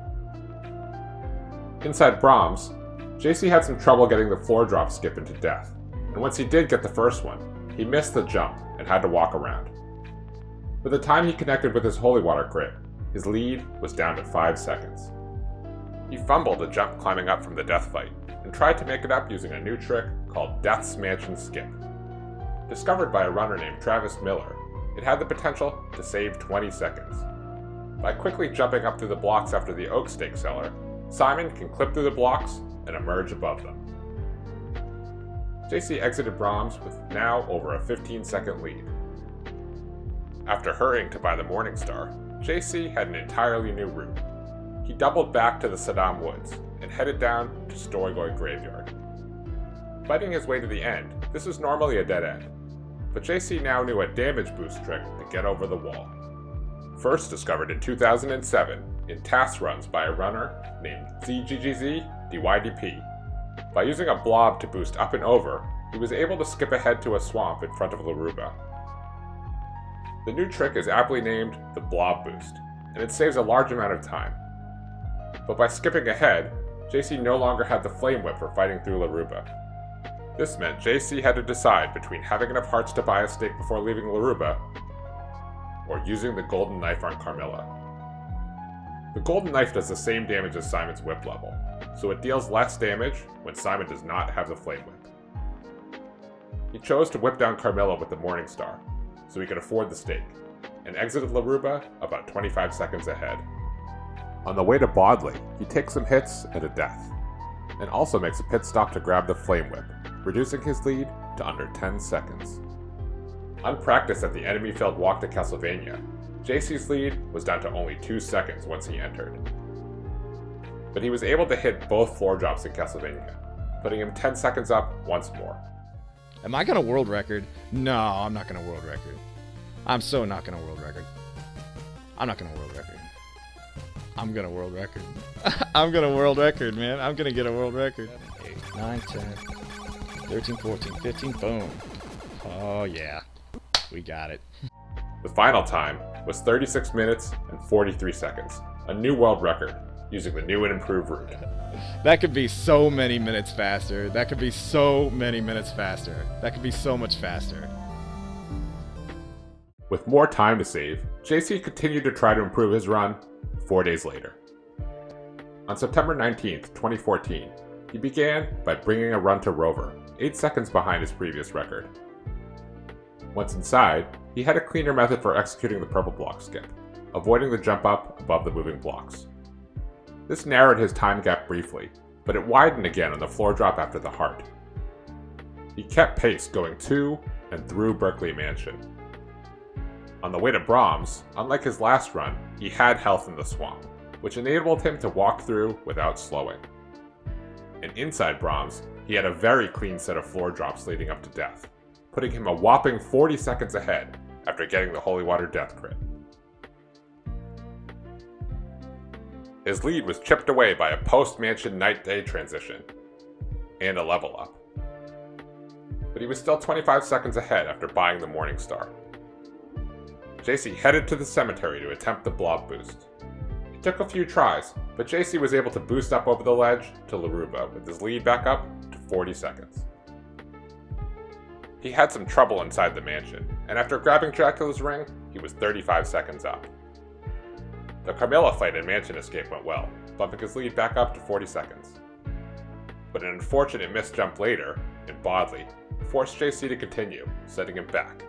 Inside Brahms, JC had some trouble getting the floor drop skip into death, and once he did get the first one, he missed the jump and had to walk around. By the time he connected with his Holy Water crit, his lead was down to 5 seconds. He fumbled a jump climbing up from the death fight, and tried to make it up using a new trick called Death's Mansion Skip. Discovered by a runner named Travis Miller, it had the potential to save 20 seconds. By quickly jumping up through the blocks after the oak stake seller, Simon can clip through the blocks and emerge above them. JC exited Brahms with now over a 15-second lead. After hurrying to buy the Morningstar, JC had an entirely new route. He doubled back to the Saddam Woods and headed down to Storygoy Graveyard. Fighting his way to the end, this was normally a dead end, but JC now knew a damage boost trick to get over the wall. First discovered in 2007 in task runs by a runner named ZGGZ DYDP. By using a blob to boost up and over, he was able to skip ahead to a swamp in front of Laruba. The new trick is aptly named the Blob Boost, and it saves a large amount of time. But by skipping ahead, JC no longer had the Flame Whip for fighting through Laruba. This meant JC had to decide between having enough hearts to buy a stake before leaving Laruba, or using the Golden Knife on Carmilla. The Golden Knife does the same damage as Simon's whip level, so it deals less damage when Simon does not have the Flame Whip. He chose to whip down Carmilla with the Morningstar, so he could afford the stake, and exited Laruba about 25 seconds ahead. On the way to Bodley, he takes some hits and a death, and also makes a pit stop to grab the Flame Whip, reducing his lead to under 10 seconds. Unpracticed at the enemy-filled walk to Castlevania, JC's lead was down to only 2 seconds once he entered. But he was able to hit both floor drops in Castlevania, putting him 10 seconds up once more. Am I gonna world record? No, I'm not gonna world record. I'm so not gonna world record. I'm not gonna world record. I'm gonna world record. I'm gonna world record, man. I'm gonna get a world record. 8, 9, 10, 13, 14, 15, boom. Oh yeah, we got it. The final time was 36 minutes and 43 seconds, a new world record, using the new and improved route. That could be so many minutes faster. That could be so many minutes faster. That could be so much faster. With more time to save, JC continued to try to improve his run 4 days later. On September 19th, 2014, he began by bringing a run to Rover, 8 seconds behind his previous record. Once inside, he had a cleaner method for executing the purple block skip, avoiding the jump up above the moving blocks. This narrowed his time gap briefly, but it widened again on the floor drop after the heart. He kept pace, going 2, and through Berkeley Mansion. On the way to Brahms, unlike his last run, he had health in the swamp, which enabled him to walk through without slowing. And inside Brahms, he had a very clean set of floor drops leading up to death, putting him a whopping 40 seconds ahead after getting the Holy Water death crit. His lead was chipped away by a post-mansion night-day transition, and a level up. But he was still 25 seconds ahead after buying the Morning Star. JC headed to the cemetery to attempt the blob boost. It took a few tries, but JC was able to boost up over the ledge to Laruba with his lead back up to 40 seconds. He had some trouble inside the mansion, and after grabbing Dracula's ring, he was 35 seconds up. The Carmilla fight and mansion escape went well, bumping his lead back up to 40 seconds. But an unfortunate missed jump later, in Bodley, forced JC to continue, setting him back.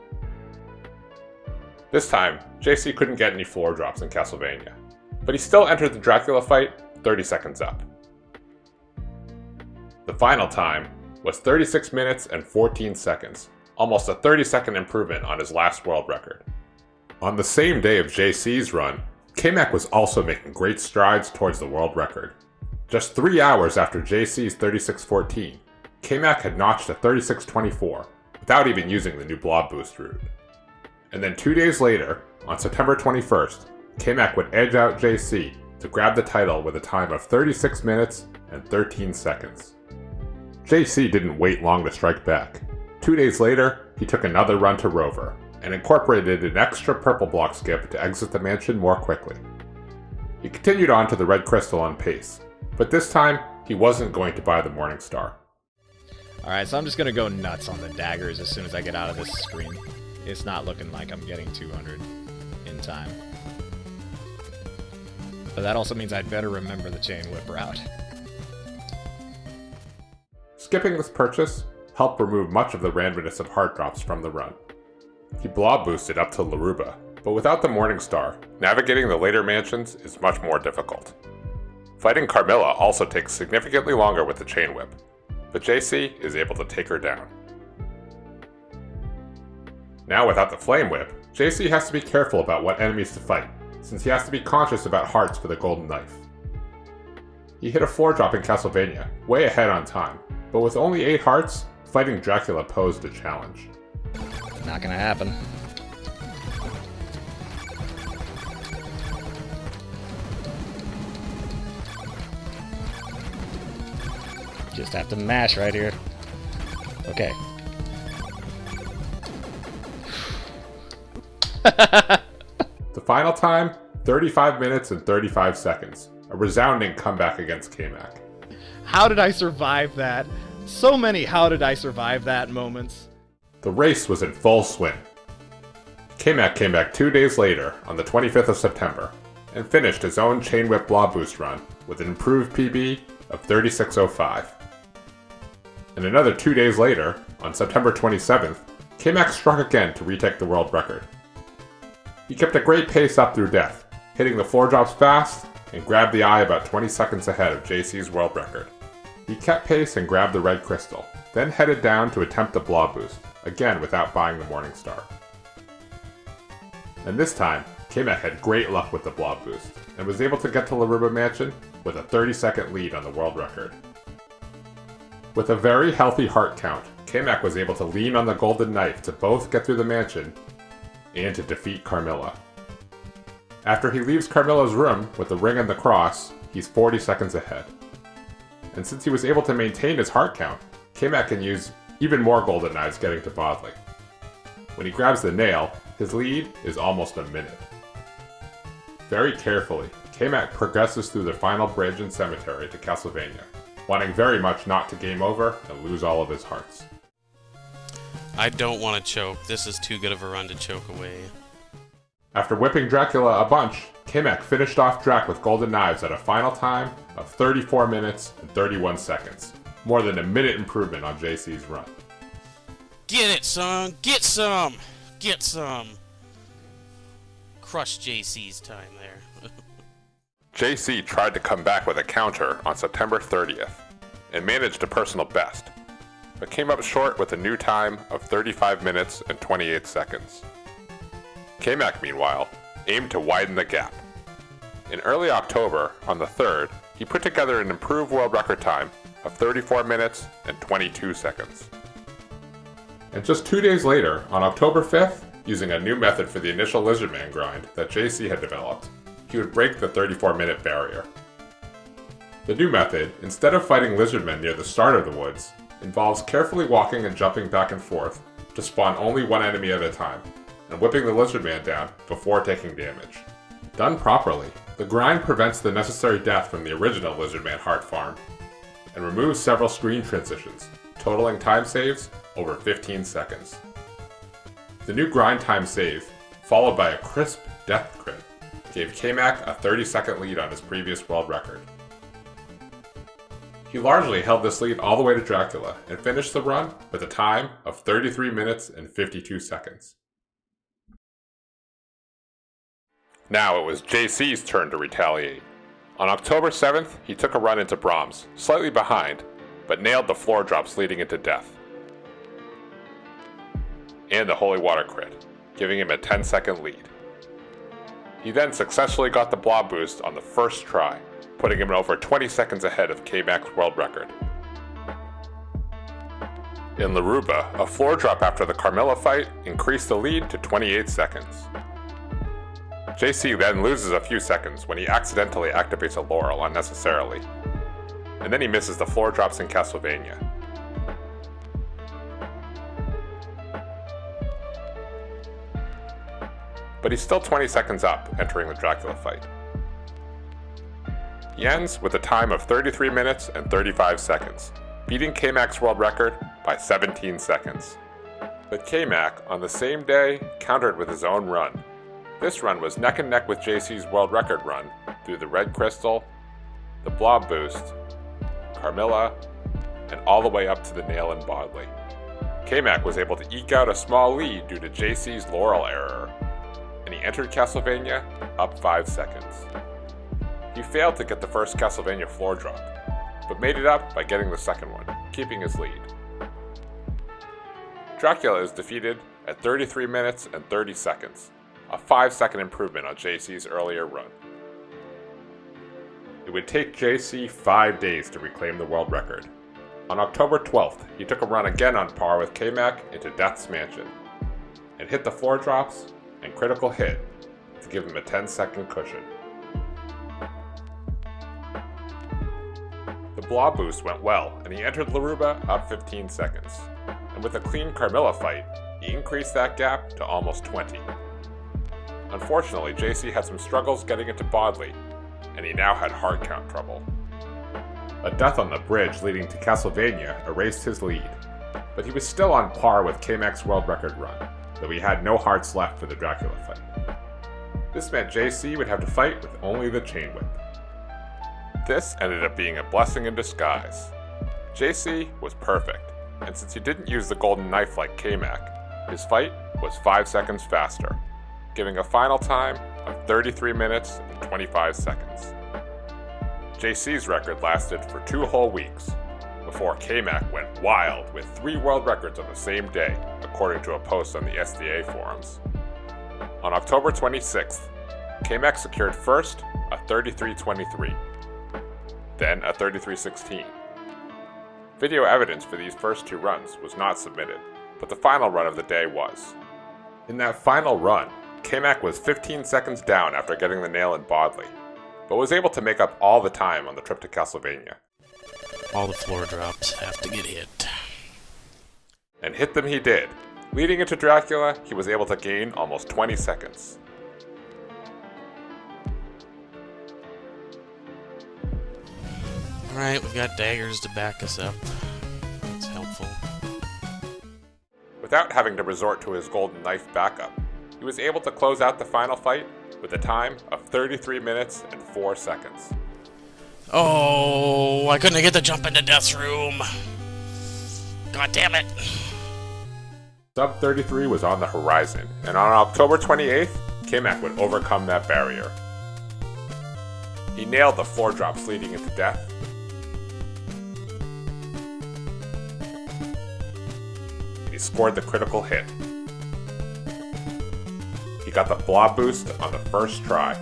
This time, JC couldn't get any floor drops in Castlevania, but he still entered the Dracula fight 30 seconds up. The final time was 36 minutes and 14 seconds, almost a 30-second improvement on his last world record. On the same day of JC's run, K-Mac was also making great strides towards the world record. Just 3 hours after JC's 36:14, K-Mac had notched a 36:24 without even using the new blob boost route. And then 2 days later, on September 21st, K-Mac would edge out JC to grab the title with a time of 36 minutes and 13 seconds. JC didn't wait long to strike back. 2 days later, he took another run to Rover, and incorporated an extra purple block skip to exit the mansion more quickly. He continued on to the red crystal on pace, but this time, he wasn't going to buy the Morning Star. Alright, so I'm just gonna go nuts on the daggers as soon as I get out of this screen. It's not looking like I'm getting 200 in time. But that also means I'd better remember the chain whip route. Skipping this purchase helped remove much of the randomness of heart drops from the run. He blob boosted up to Laruba, but without the Morning Star, navigating the later mansions is much more difficult. Fighting Carmilla also takes significantly longer with the chain whip, but JC is able to take her down. Now without the flame whip, JC has to be careful about what enemies to fight, since he has to be conscious about hearts for the golden knife. He hit a floor drop in Castlevania, way ahead on time, but with only 8 hearts, fighting Dracula posed a challenge. Not gonna happen. Just have to mash right here. Okay. The final time, 35 minutes and 35 seconds. A resounding comeback against K-Mac. How did I survive that? So many how did I survive that moments. The race was in full swing. K-Mac came back 2 days later, on the 25th of September, and finished his own Chain Whip Blob Boost run with an improved PB of 36:05. And another 2 days later, on September 27th, K-Mac struck again to retake the world record. He kept a great pace up through death, hitting the floor drops fast, and grabbed the eye about 20 seconds ahead of JC's world record. He kept pace and grabbed the red crystal, then headed down to attempt the blob boost, again without buying the Morning Star. And this time, K-Mac had great luck with the blob boost, and was able to get to Laruba Mansion with a 30-second lead on the world record. With a very healthy heart count, K-Mac was able to lean on the golden knife to both get through the mansion and to defeat Carmilla. After he leaves Carmilla's room with the ring and the cross, he's 40 seconds ahead. And since he was able to maintain his heart count, K-Mac can use even more golden knives getting to Bodley. When he grabs the nail, his lead is almost a minute. Very carefully, K-Mac progresses through the final bridge and cemetery to Castlevania, wanting very much not to game over and lose all of his hearts. I don't want to choke. This is too good of a run to choke away. After whipping Dracula a bunch, K-Mac finished off Drac with golden knives at a final time of 34 minutes and 31 seconds, more than a minute improvement on JC's run. Get it, son! Get some! Get some! Crush JC's time there. JC tried to come back with a counter on September 30th, and managed a personal best. but came up short with a new time of 35 minutes and 28 seconds. K-Mac, meanwhile, aimed to widen the gap. In early October, on the 3rd, he put together an improved world record time of 34 minutes and 22 seconds. And just 2 days later, on October 5th, using a new method for the initial Lizardman grind that JC had developed, he would break the 34-minute barrier. The new method, instead of fighting Lizardmen near the start of the woods, involves carefully walking and jumping back and forth to spawn only one enemy at a time, and whipping the Lizardman down before taking damage. Done properly, the grind prevents the necessary death from the original Lizardman heart farm, and removes several screen transitions, totaling time saves over 15 seconds. The new grind time save, followed by a crisp death crit, gave K-Mac a 30-second lead on his previous world record. He largely held this lead all the way to Dracula and finished the run with a time of 33 minutes and 52 seconds. Now it was JC's turn to retaliate. On October 7th, he took a run into Brahms, slightly behind, but nailed the floor drops leading into death. And the Holy Water crit, giving him a 10-second lead. He then successfully got the blob boost on the first try, putting him over 20 seconds ahead of K-Mac's world record. In Laruba, a floor drop after the Carmilla fight increased the lead to 28 seconds. JC then loses a few seconds when he accidentally activates a Laurel unnecessarily, and then he misses the floor drops in Castlevania. But he's still 20 seconds up entering the Dracula fight. He ends with a time of 33 minutes and 35 seconds, beating K-Mac's world record by 17 seconds. But K-Mac, on the same day, countered with his own run. This run was neck and neck with JC's world record run through the Red Crystal, the Blob Boost, Carmilla, and all the way up to the Nail in Bodley. K-Mac was able to eke out a small lead due to JC's Laurel error, and he entered Castlevania up 5 seconds. He failed to get the first Castlevania floor drop, but made it up by getting the second one, keeping his lead. Dracula is defeated at 33 minutes and 30 seconds, a 5-second improvement on JC's earlier run. It would take JC 5 days to reclaim the world record. On October 12th, he took a run again on par with K-Mac into Death's Mansion, and hit the floor drops and critical hit to give him a 10-second cushion. The Blob boost went well, and he entered Laruba up 15 seconds, and with a clean Carmilla fight, he increased that gap to almost 20. Unfortunately, JC had some struggles getting into Bodley, and he now had hard count trouble. A death on the bridge leading to Castlevania erased his lead, but he was still on par with K-Mac's world record run, though he had no hearts left for the Dracula fight. This meant JC would have to fight with only the Chain Whip. This ended up being a blessing in disguise. JC was perfect, and since he didn't use the golden knife like K-Mac, his fight was 5 seconds faster, giving a final time of 33 minutes and 25 seconds. JC's record lasted for 2 whole weeks, before K-Mac went wild with 3 world records on the same day, according to a post on the SDA forums. On October 26th, K-Mac secured first a 33:23, then a 33:16. Video evidence for these first 2 runs was not submitted, but the final run of the day was. In that final run, K-Mac was 15 seconds down after getting the nail in Bodley, but was able to make up all the time on the trip to Castlevania. All the floor drops have to get hit. And hit them he did. Leading into Dracula, he was able to gain almost 20 seconds. Alright, we've got daggers to back us up. That's helpful. Without having to resort to his golden knife backup, he was able to close out the final fight with a time of 33 minutes and 4 seconds. Oh, I couldn't get the jump into Death's room. God damn it. Sub 33 was on the horizon, and on October 28th, K-Mac would overcome that barrier. He nailed the floor drops leading into Death, he scored the critical hit. He got the blob boost on the first try.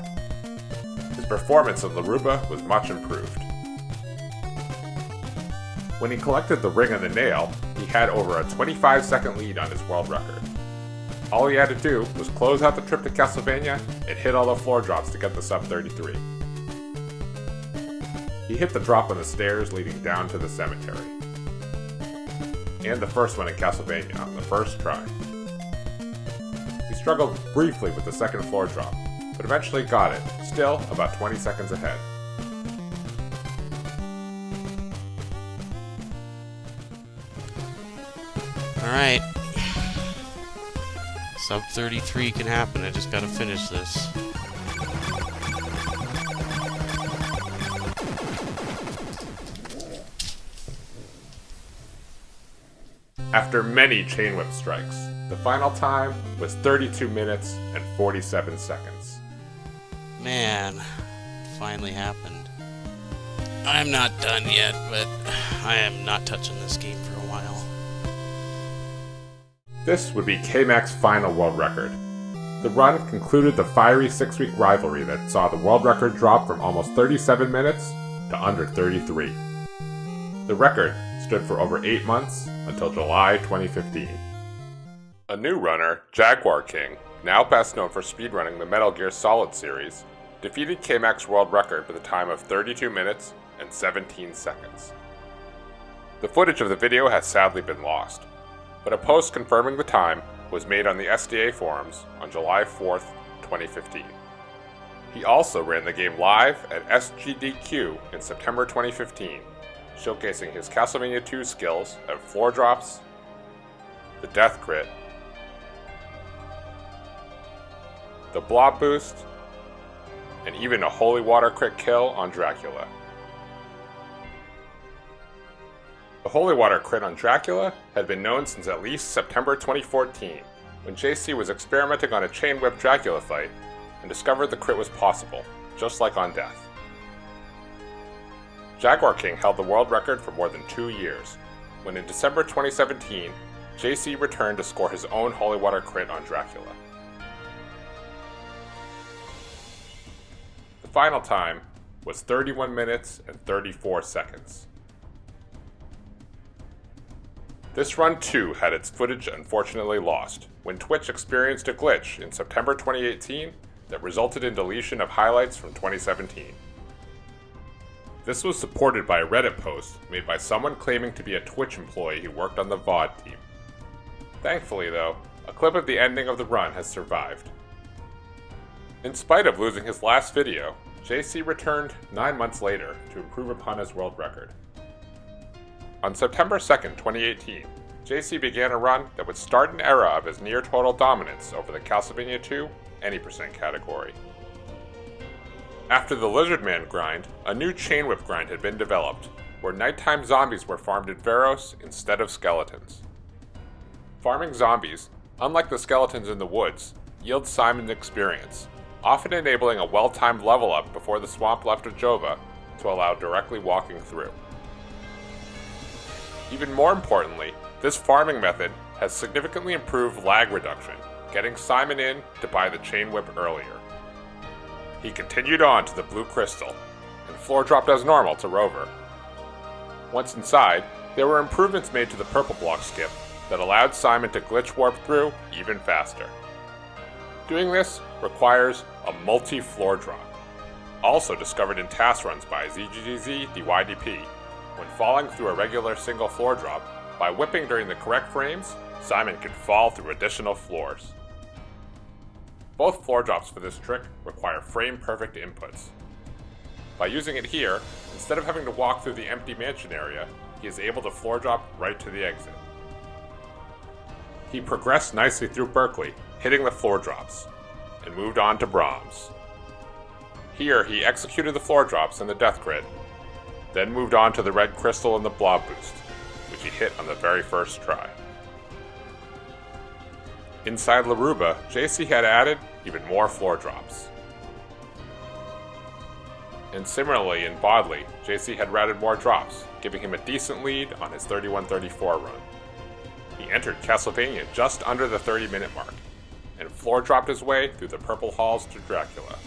His performance in Laruba was much improved. When he collected the ring and the nail, he had over a 25-second lead on his world record. All he had to do was close out the trip to Castlevania and hit all the floor drops to get the sub 33. He hit the drop on the stairs leading down to the cemetery. And the first one in Castlevania on the first try. He struggled briefly with the second floor drop, but eventually got it, still about 20 seconds ahead. Alright. Sub 33 can happen, I just gotta finish this. After many chain whip strikes, the final time was 32 minutes and 47 seconds. Man, finally happened. I'm not done yet, but I am not touching this game for a while. This would be K-Mac's final world record. The run concluded the fiery 6-week rivalry that saw the world record drop from almost 37 minutes to under 33. The record stood for over 8 months until July 2015. A new runner, JaguarKing, now best known for speedrunning the Metal Gear Solid series, defeated K-Mac's world record with a time of 32 minutes and 17 seconds. The footage of the video has sadly been lost, but a post confirming the time was made on the SDA forums on July 4th, 2015. He also ran the game live at SGDQ in September 2015, showcasing his Castlevania 2 skills of floor drops, the death crit, the blob boost, and even a holy water crit kill on Dracula. The holy water crit on Dracula had been known since at least September 2014, when JC was experimenting on a chain whip Dracula fight and discovered the crit was possible, just like on Death. JaguarKing held the world record for more than 2 years, when in December 2017, JC returned to score his own holy water crit on Dracula. The final time was 31 minutes and 34 seconds. This run too had its footage unfortunately lost, when Twitch experienced a glitch in September 2018 that resulted in deletion of highlights from 2017. This was supported by a Reddit post made by someone claiming to be a Twitch employee who worked on the VOD team. Thankfully though, a clip of the ending of the run has survived. In spite of losing his last video, JC returned 9 months later to improve upon his world record. On September 2nd, 2018, JC began a run that would start an era of his near-total dominance over the Castlevania 2 any% category. After the Lizardman grind, a new chain whip grind had been developed, where nighttime zombies were farmed in Veros instead of skeletons. Farming zombies, unlike the skeletons in the woods, yields Simon's experience, often enabling a well-timed level up before the swamp left of Jova to allow directly walking through. Even more importantly, this farming method has significantly improved lag reduction, getting Simon in to buy the chain whip earlier. He continued on to the blue crystal, and floor dropped as normal to Rover. Once inside, there were improvements made to the purple block skip that allowed Simon to glitch warp through even faster. Doing this requires a multi-floor drop, also discovered in task runs by ZGGZ DYDP. When falling through a regular single floor drop, by whipping during the correct frames, Simon could fall through additional floors. Both floor drops for this trick require frame-perfect inputs. By using it here, instead of having to walk through the empty mansion area, he is able to floor drop right to the exit. He progressed nicely through Berkeley, hitting the floor drops, and moved on to Brahms. Here he executed the floor drops and the death crit, then moved on to the red crystal and the blob boost, which he hit on the very first try. Inside Laruba, JC had added even more floor drops. And similarly in Bodley, JC had added more drops, giving him a decent lead on his 31-34 run. he entered Castlevania just under the 30-minute mark, and floor dropped his way through the purple halls to Dracula.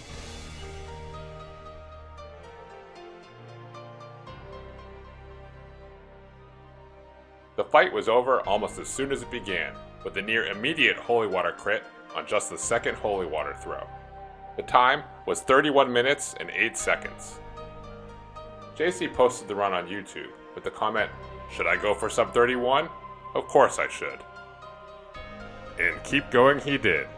The fight was over almost as soon as it began, with a near immediate holy water crit on just the second holy water throw. The time was 31 minutes and 8 seconds. JC posted the run on YouTube with the comment, "Should I go for sub 31? Of course I should." And keep going he did.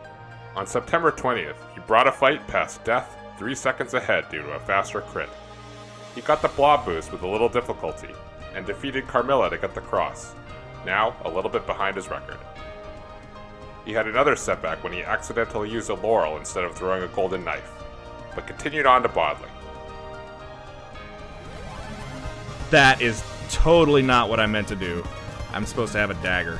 On September 20th, he brought a fight past death 3 seconds ahead due to a faster crit. He got the blob boost with a little difficulty, and defeated Carmilla to get the cross, now a little bit behind his record. He had another setback when he accidentally used a laurel instead of throwing a golden knife, but continued on to Bodley. That is totally not what I meant to do. I'm supposed to have a dagger.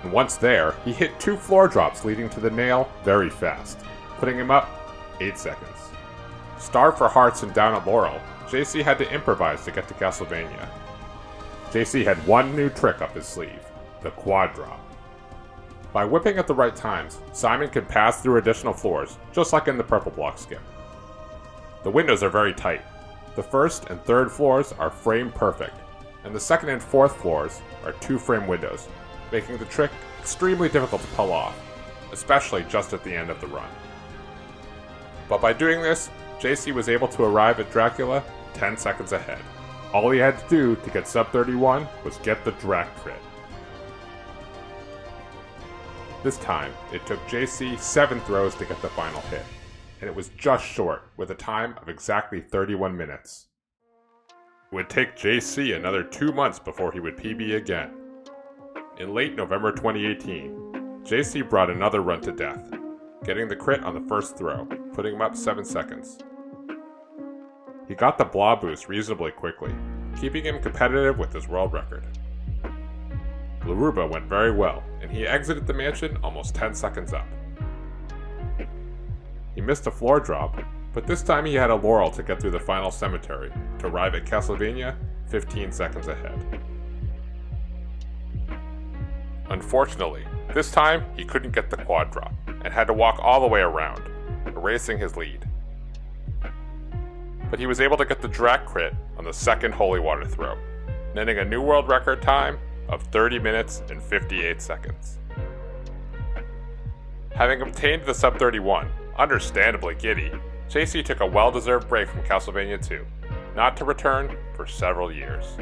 And once there, he hit 2 floor drops leading to the nail very fast, putting him up 8 seconds. Starved for hearts and down at Laurel, JC had to improvise to get to Castlevania. JC had one new trick up his sleeve, the quad drop. By whipping at the right times, Simon could pass through additional floors, just like in the purple block skip. The windows are very tight. The first and third floors are frame perfect, and the second and fourth floors are 2-frame windows, making the trick extremely difficult to pull off, especially just at the end of the run. But by doing this, JC was able to arrive at Dracula 10 seconds ahead. All he had to do to get sub 31 was get the Drac crit. This time, it took JC 7 throws to get the final hit, and it was just short, with a time of exactly 31 minutes. It would take JC another 2 months before he would PB again. In late November 2018, JC brought another run to death, getting the crit on the first throw, putting him up 7 seconds. He got the blob boost reasonably quickly, keeping him competitive with his world record. Laruba went very well, and he exited the mansion almost 10 seconds up. He missed a floor drop, but this time he had a laurel to get through the final cemetery to arrive at Castlevania 15 seconds ahead. Unfortunately, this time he couldn't get the quad drop, and had to walk all the way around, erasing his lead. But he was able to get the Drac crit on the second holy water throw, netting a new world record time of 30 minutes and 58 seconds. Having obtained the sub 31, understandably giddy, JC took a well-deserved break from Castlevania 2, not to return for several years.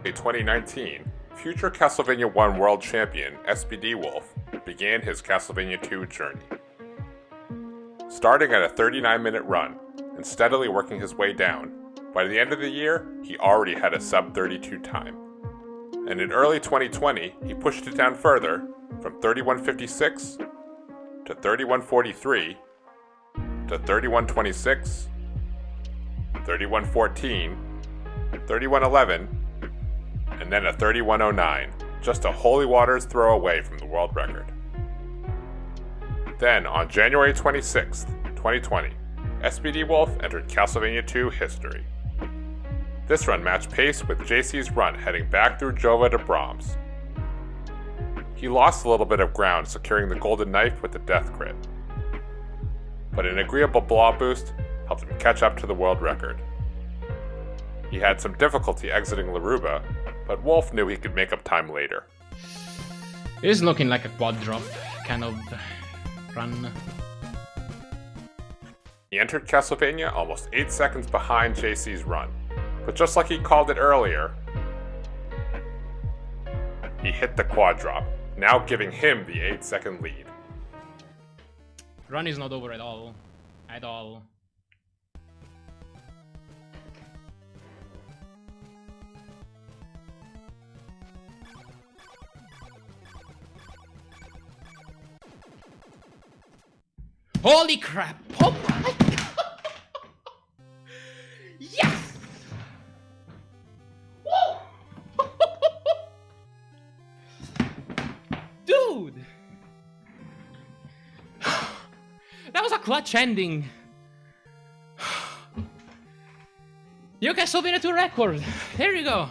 In 2019, future Castlevania 1 world champion SPD Wolf began his Castlevania 2 journey. Starting at a 39-minute run and steadily working his way down, by the end of the year, he already had a sub 32 time. And in early 2020, he pushed it down further from 31:56 to 31:43 to 31:26, 31:14, 31:11, and then a 31:09, just a holy waters throw away from the world record. Then, on January 26, 2020, SPD Wolf entered Castlevania 2 history. This run matched pace with JC's run heading back through Jova to Brahms. He lost a little bit of ground securing the golden knife with the death crit, but an agreeable blob boost helped him catch up to the world record. He had some difficulty exiting Laruba, but Wolf knew he could make up time later. It is looking like a quad drop kind of run. He entered Castlevania almost 8 seconds behind JC's run, but just like he called it earlier, he hit the quad drop, now giving him the 8-second lead. Run is not over at all. At all. Holy crap! Oh my god! Yes! Woo! Dude! That was a clutch ending. You Castlevania 2 record. There you go.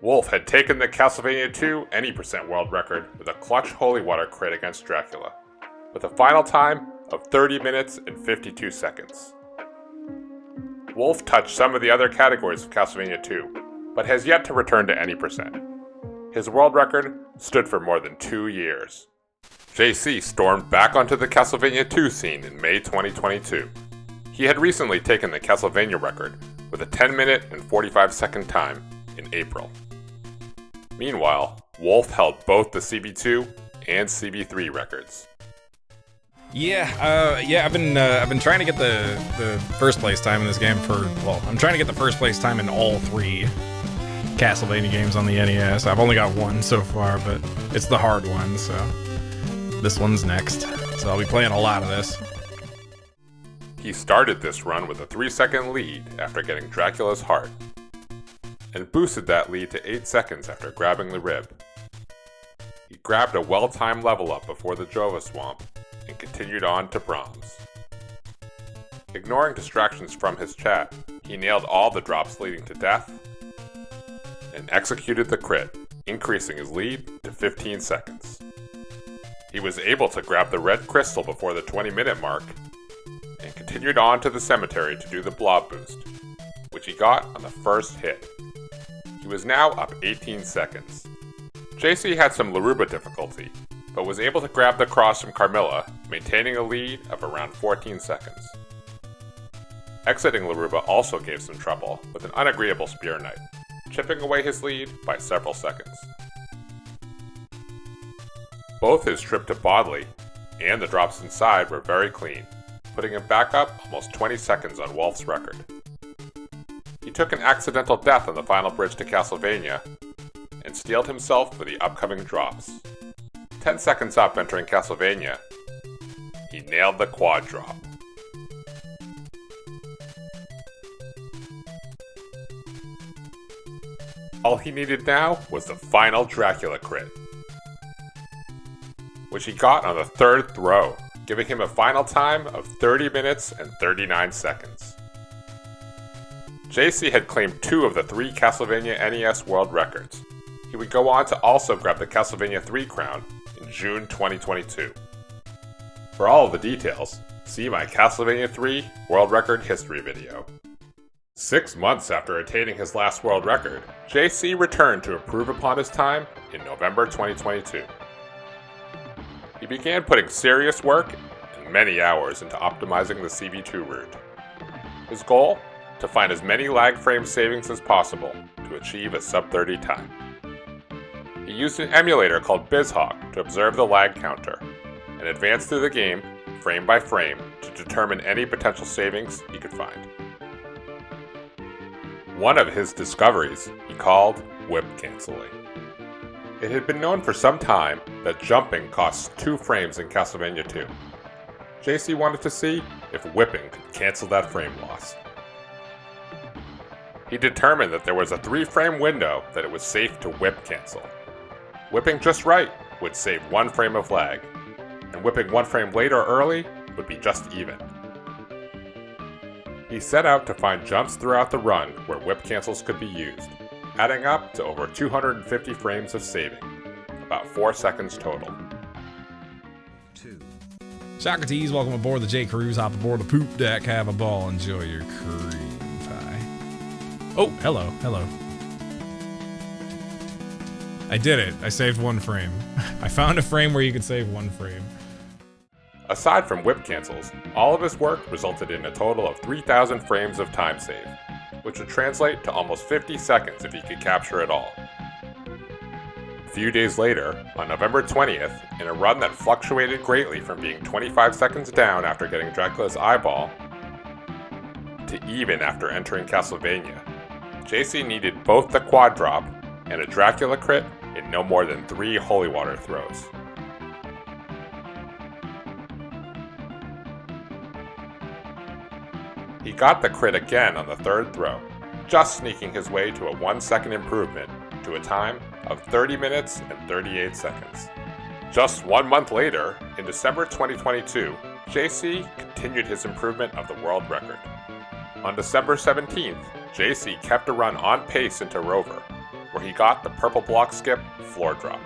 Wolf had taken the Castlevania 2 any% world record with a clutch holy water crit against Dracula, with a final time of 30 minutes and 52 seconds. Wolf touched some of the other categories of Castlevania 2, but has yet to return to any%. His world record stood for more than 2 years. JC stormed back onto the Castlevania 2 scene in May 2022. He had recently taken the Castlevania record with a 10-minute and 45-second time in April. Meanwhile, Wolf held both the CB2 and CB3 records. I've been trying to get the first place time in this game I'm trying to get the first place time in all 3 Castlevania games on the NES. I've only got 1 so far, but it's the hard one, so this one's next. So I'll be playing a lot of this. He started this run with a 3-second lead after getting Dracula's heart, and boosted that lead to 8 seconds after grabbing the rib. He grabbed a well-timed level up before the Jova Swamp, and continued on to Brahms. Ignoring distractions from his chat, he nailed all the drops leading to death, and executed the crit, increasing his lead to 15 seconds. He was able to grab the red crystal before the 20-minute mark, and continued on to the cemetery to do the blob boost, which he got on the first hit. He was now up 18 seconds. JC had some Laruba difficulty, but was able to grab the cross from Carmilla, maintaining a lead of around 14 seconds. Exiting Laruba also gave some trouble with an unagreeable Spear Knight, chipping away his lead by several seconds. Both his trip to Bodley and the drops inside were very clean, putting him back up almost 20 seconds on Wolf's record. He took an accidental death on the final bridge to Castlevania, and steeled himself for the upcoming drops. 10 seconds up entering Castlevania, he nailed the quad drop. All he needed now was the final Dracula crit, which he got on the 3rd throw, giving him a final time of 30 minutes and 39 seconds. JC had claimed 2 of the 3 Castlevania NES world records. He would go on to also grab the Castlevania 3 crown in June 2022. For all of the details, see my Castlevania 3 world record history video. 6 months after attaining his last world record, JC returned to improve upon his time in November 2022. He began putting serious work and many hours into optimizing the CB2 route. His goal? To find as many lag frame savings as possible to achieve a sub-30 time. He used an emulator called BizHawk to observe the lag counter, and advanced through the game, frame by frame, to determine any potential savings he could find. One of his discoveries he called whip canceling. It had been known for some time that jumping costs 2 frames in Castlevania 2. JC wanted to see if whipping could cancel that frame loss. He determined that there was a 3-frame window that it was safe to whip cancel. Whipping just right would save 1 frame of lag, and whipping 1 frame late or early would be just even. He set out to find jumps throughout the run where whip cancels could be used, adding up to over 250 frames of saving, about 4 seconds total. Socrates, welcome aboard the J. Cruise. Hop aboard the poop deck, have a ball, enjoy your cream pie. Oh, hello. I did it. I saved 1 frame. I found a frame where you could save 1 frame. Aside from whip cancels, all of his work resulted in a total of 3,000 frames of time saved, which would translate to almost 50 seconds if he could capture it all. A few days later, on November 20th, in a run that fluctuated greatly from being 25 seconds down after getting Dracula's eyeball, to even after entering Castlevania, JC needed both the quad drop and a Dracula crit in no more than 3 holy water throws. He got the crit again on the 3rd throw, just sneaking his way to a 1-second improvement to a time of 30 minutes and 38 seconds. Just 1 month later, in December 2022, JC continued his improvement of the world record. On December 17th, JC kept a run on pace into Rover, where he got the purple block skip floor drop.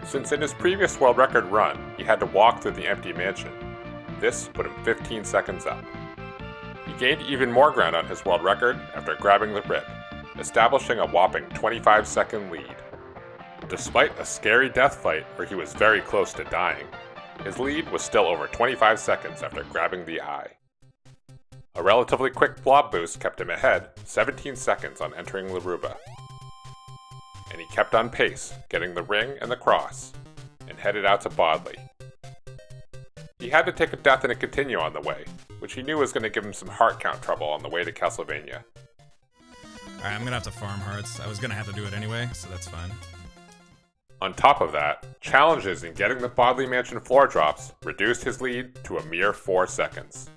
Since in his previous world record run, he had to walk through the empty mansion, this put him 15 seconds up. He gained even more ground on his world record after grabbing the rib, establishing a whopping 25-second lead. Despite a scary death fight where he was very close to dying, his lead was still over 25 seconds after grabbing the eye. A relatively quick blob boost kept him ahead 17 seconds on entering Laruba. And he kept on pace, getting the ring and the cross, and headed out to Bodley. He had to take a death and a continue on the way, which he knew was going to give him some heart count trouble on the way to Castlevania. Alright, I'm gonna have to farm hearts. I was gonna have to do it anyway, so that's fine. On top of that, challenges in getting the Bodley Mansion floor drops reduced his lead to a mere 4 seconds.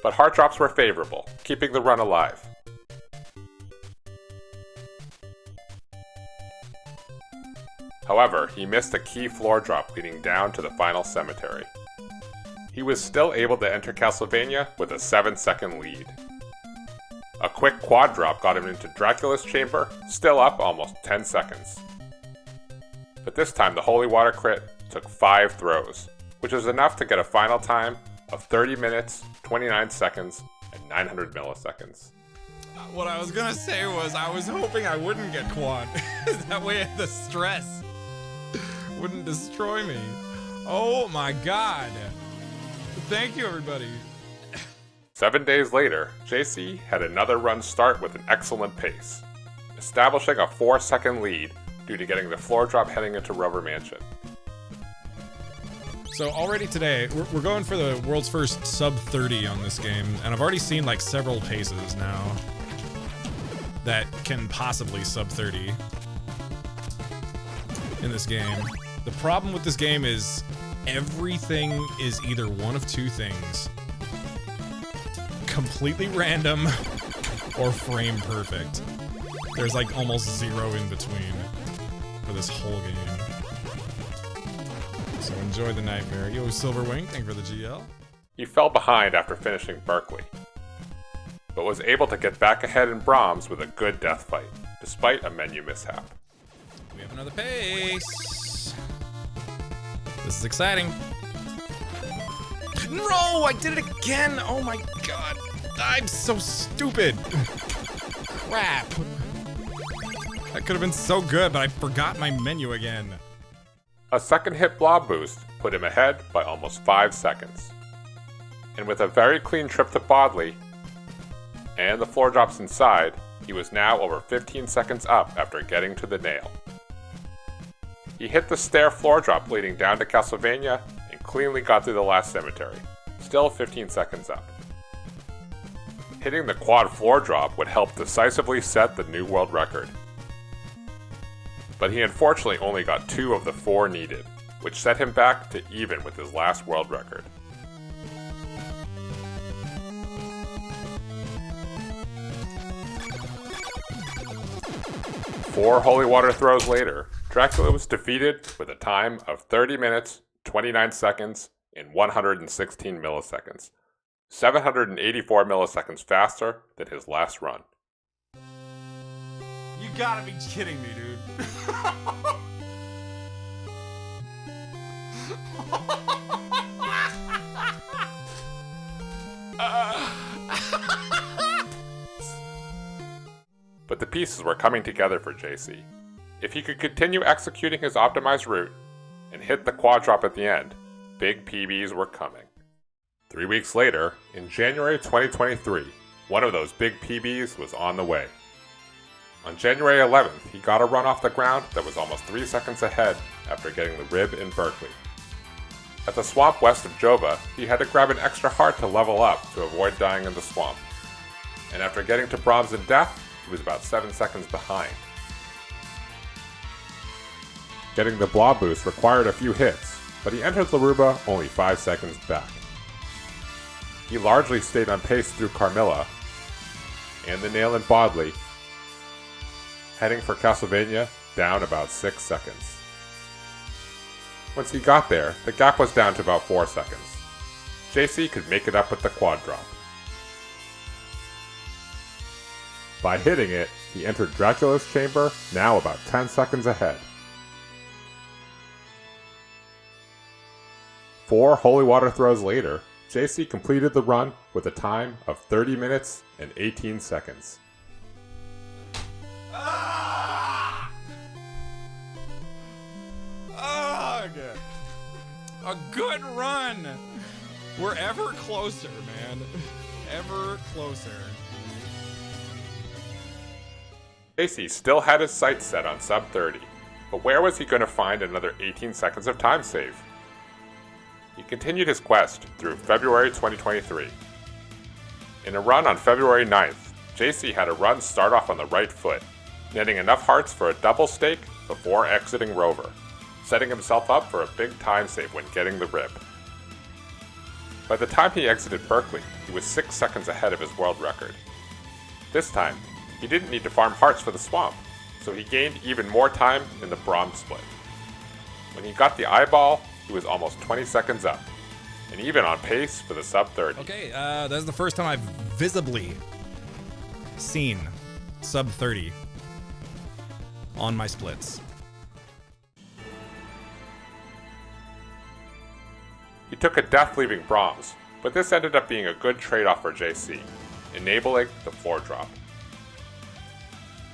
But heart drops were favorable, keeping the run alive. However, he missed a key floor drop leading down to the final cemetery. He was still able to enter Castlevania with a 7-second lead. A quick quad drop got him into Dracula's chamber, still up almost 10 seconds. But this time the Holy Water crit took 5 throws, which was enough to get a final time of 30 minutes, 29 seconds, and 900 milliseconds. What I was gonna say was I was hoping I wouldn't get quad. That way the stress wouldn't destroy me. Oh my god. Thank you, everybody. 7 days later, JC had another run start with an excellent pace, establishing a 4-second lead due to getting the floor drop heading into Rubber Mansion. So already today, we're going for the world's first sub 30 on this game, and I've already seen like several paces now that can possibly sub 30 in this game. The problem with this game is everything is either one of two things: completely random or frame perfect. There's like almost zero in between for this whole game. So enjoy the nightmare. Yo, Silverwing, thank you for the GL. He fell behind after finishing Berkeley, but was able to get back ahead in Brahms with a good death fight, despite a menu mishap. We have another pace. This is exciting. No, I did it again. Oh my god. I'm so stupid. Crap. That could have been so good, but I forgot my menu again. A second hit blob boost put him ahead by almost 5 seconds. And with a very clean trip to Bodley, and the floor drops inside, he was now over 15 seconds up after getting to the nail. He hit the stair floor drop leading down to Castlevania and cleanly got through the last cemetery, still 15 seconds up. Hitting the quad floor drop would help decisively set the new world record. But he unfortunately only got 2 of the 4 needed, which set him back to even with his last world record. Four holy water throws later, Dracula was defeated with a time of 30 minutes, 29 seconds, and 116 milliseconds. 784 milliseconds faster than his last run. You gotta be kidding me, dude. But the pieces were coming together for JC. If he could continue executing his optimized route and hit the quad drop at the end, big PBs were coming. 3 weeks later, in January 2023, one of those big PBs was on the way. On January 11th, he got a run off the ground that was almost 3 seconds ahead after getting the rib in Berkeley. At the swamp west of Jova, he had to grab an extra heart to level up to avoid dying in the swamp. And after getting to Brahms in death, he was about 7 seconds behind. Getting the blob boost required a few hits, but he entered Laruba only 5 seconds back. He largely stayed on pace through Carmilla and the nail in Bodley, heading for Castlevania down about 6 seconds. Once he got there, the gap was down to about 4 seconds. JC could make it up with the quad drop. By hitting it, he entered Dracula's chamber, now about 10 seconds ahead. 4 holy water throws later, JC completed the run with a time of 30 minutes and 18 seconds. Ugh! A good run! We're ever closer, man. Ever closer. JC still had his sights set on sub 30, but where was he going to find another 18 seconds of time save? He continued his quest through February 2023. In a run on February 9th, JC had a run start off on the right foot, netting enough hearts for a double stake before exiting Rover, setting himself up for a big time save when getting the rib. By the time he exited Berkeley, he was 6 seconds ahead of his world record. This time, he didn't need to farm hearts for the swamp, so he gained even more time in the Braum split. When he got the eyeball, he was almost 20 seconds up, and even on pace for the sub 30. Okay, that's the first time I've visibly seen sub 30 on my splits. He took a death leaving Brahms, but this ended up being a good trade-off for JC, enabling the floor drop.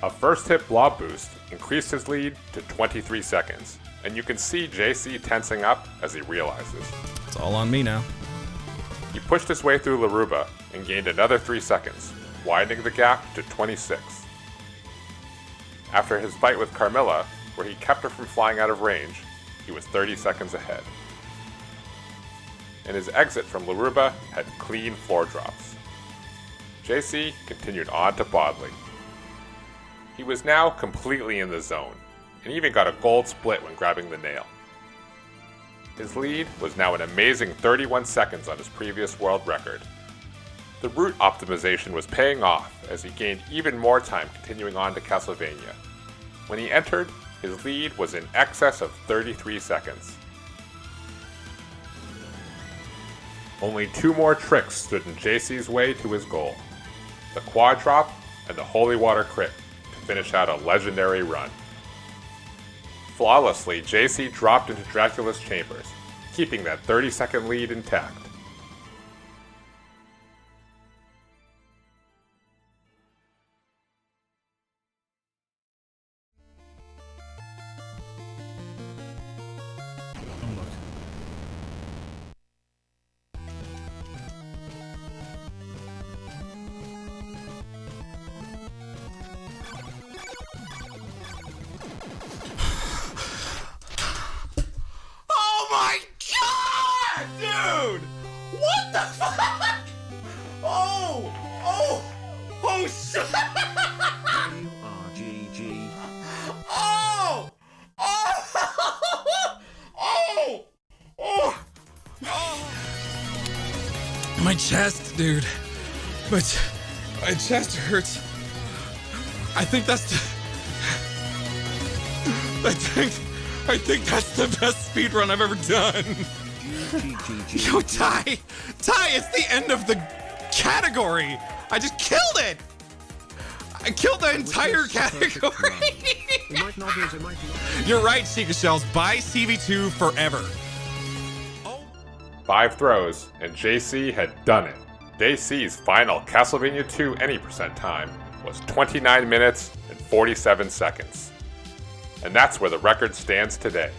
A first hit blob boost increased his lead to 23 seconds, and you can see JC tensing up as he realizes. It's all on me now. He pushed his way through Laruba and gained another 3 seconds, widening the gap to 26. After his fight with Carmilla, where he kept her from flying out of range, he was 30 seconds ahead. And his exit from Laruba had clean floor drops. JC continued on to Bodley. He was now completely in the zone, and even got a gold split when grabbing the nail. His lead was now an amazing 31 seconds on his previous world record. The route optimization was paying off as he gained even more time continuing on to Castlevania. When he entered, his lead was in excess of 33 seconds. Only 2 more tricks stood in JC's way to his goal: the quad drop and the holy water crit to finish out a legendary run. Flawlessly, JC dropped into Dracula's chambers, keeping that 30-second lead intact. Oh my god, dude! What the fuck? Oh shit! WRGG. Oh! My chest, dude. My chest hurts. I think that's I think that's the best speedrun I've ever done. Yo, Ty, it's the end of the category. I just killed it. I killed the entire category. You're right, Sheikah Shells. Buy CV2 forever. 5 throws, and JC had done it. Day C's final Castlevania 2 any percent time was 29 minutes and 47 seconds. And that's where the record stands today.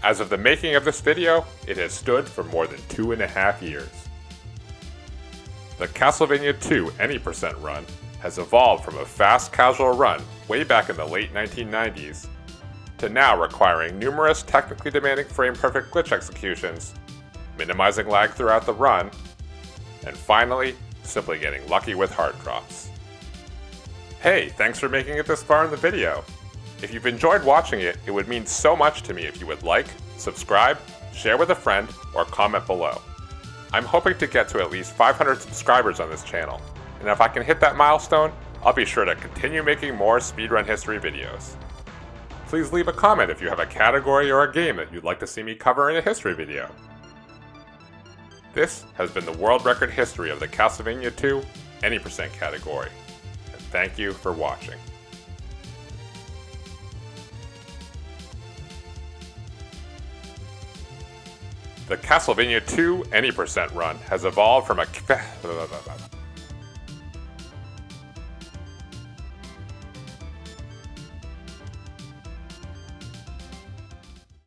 As of the making of this video, it has stood for more than 2.5 years. The Castlevania 2 any percent run has evolved from a fast casual run way back in the late 1990s to now requiring numerous technically demanding frame-perfect glitch executions, minimizing lag throughout the run, and finally, simply getting lucky with hard drops. Hey, thanks for making it this far in the video. If you've enjoyed watching it, it would mean so much to me if you would like, subscribe, share with a friend, or comment below. I'm hoping to get to at least 500 subscribers on this channel, and if I can hit that milestone, I'll be sure to continue making more speedrun history videos. Please leave a comment if you have a category or a game that you'd like to see me cover in a history video. This has been the world record history of the Castlevania 2 any percent category, and thank you for watching. The Castlevania 2 Any% run has evolved from a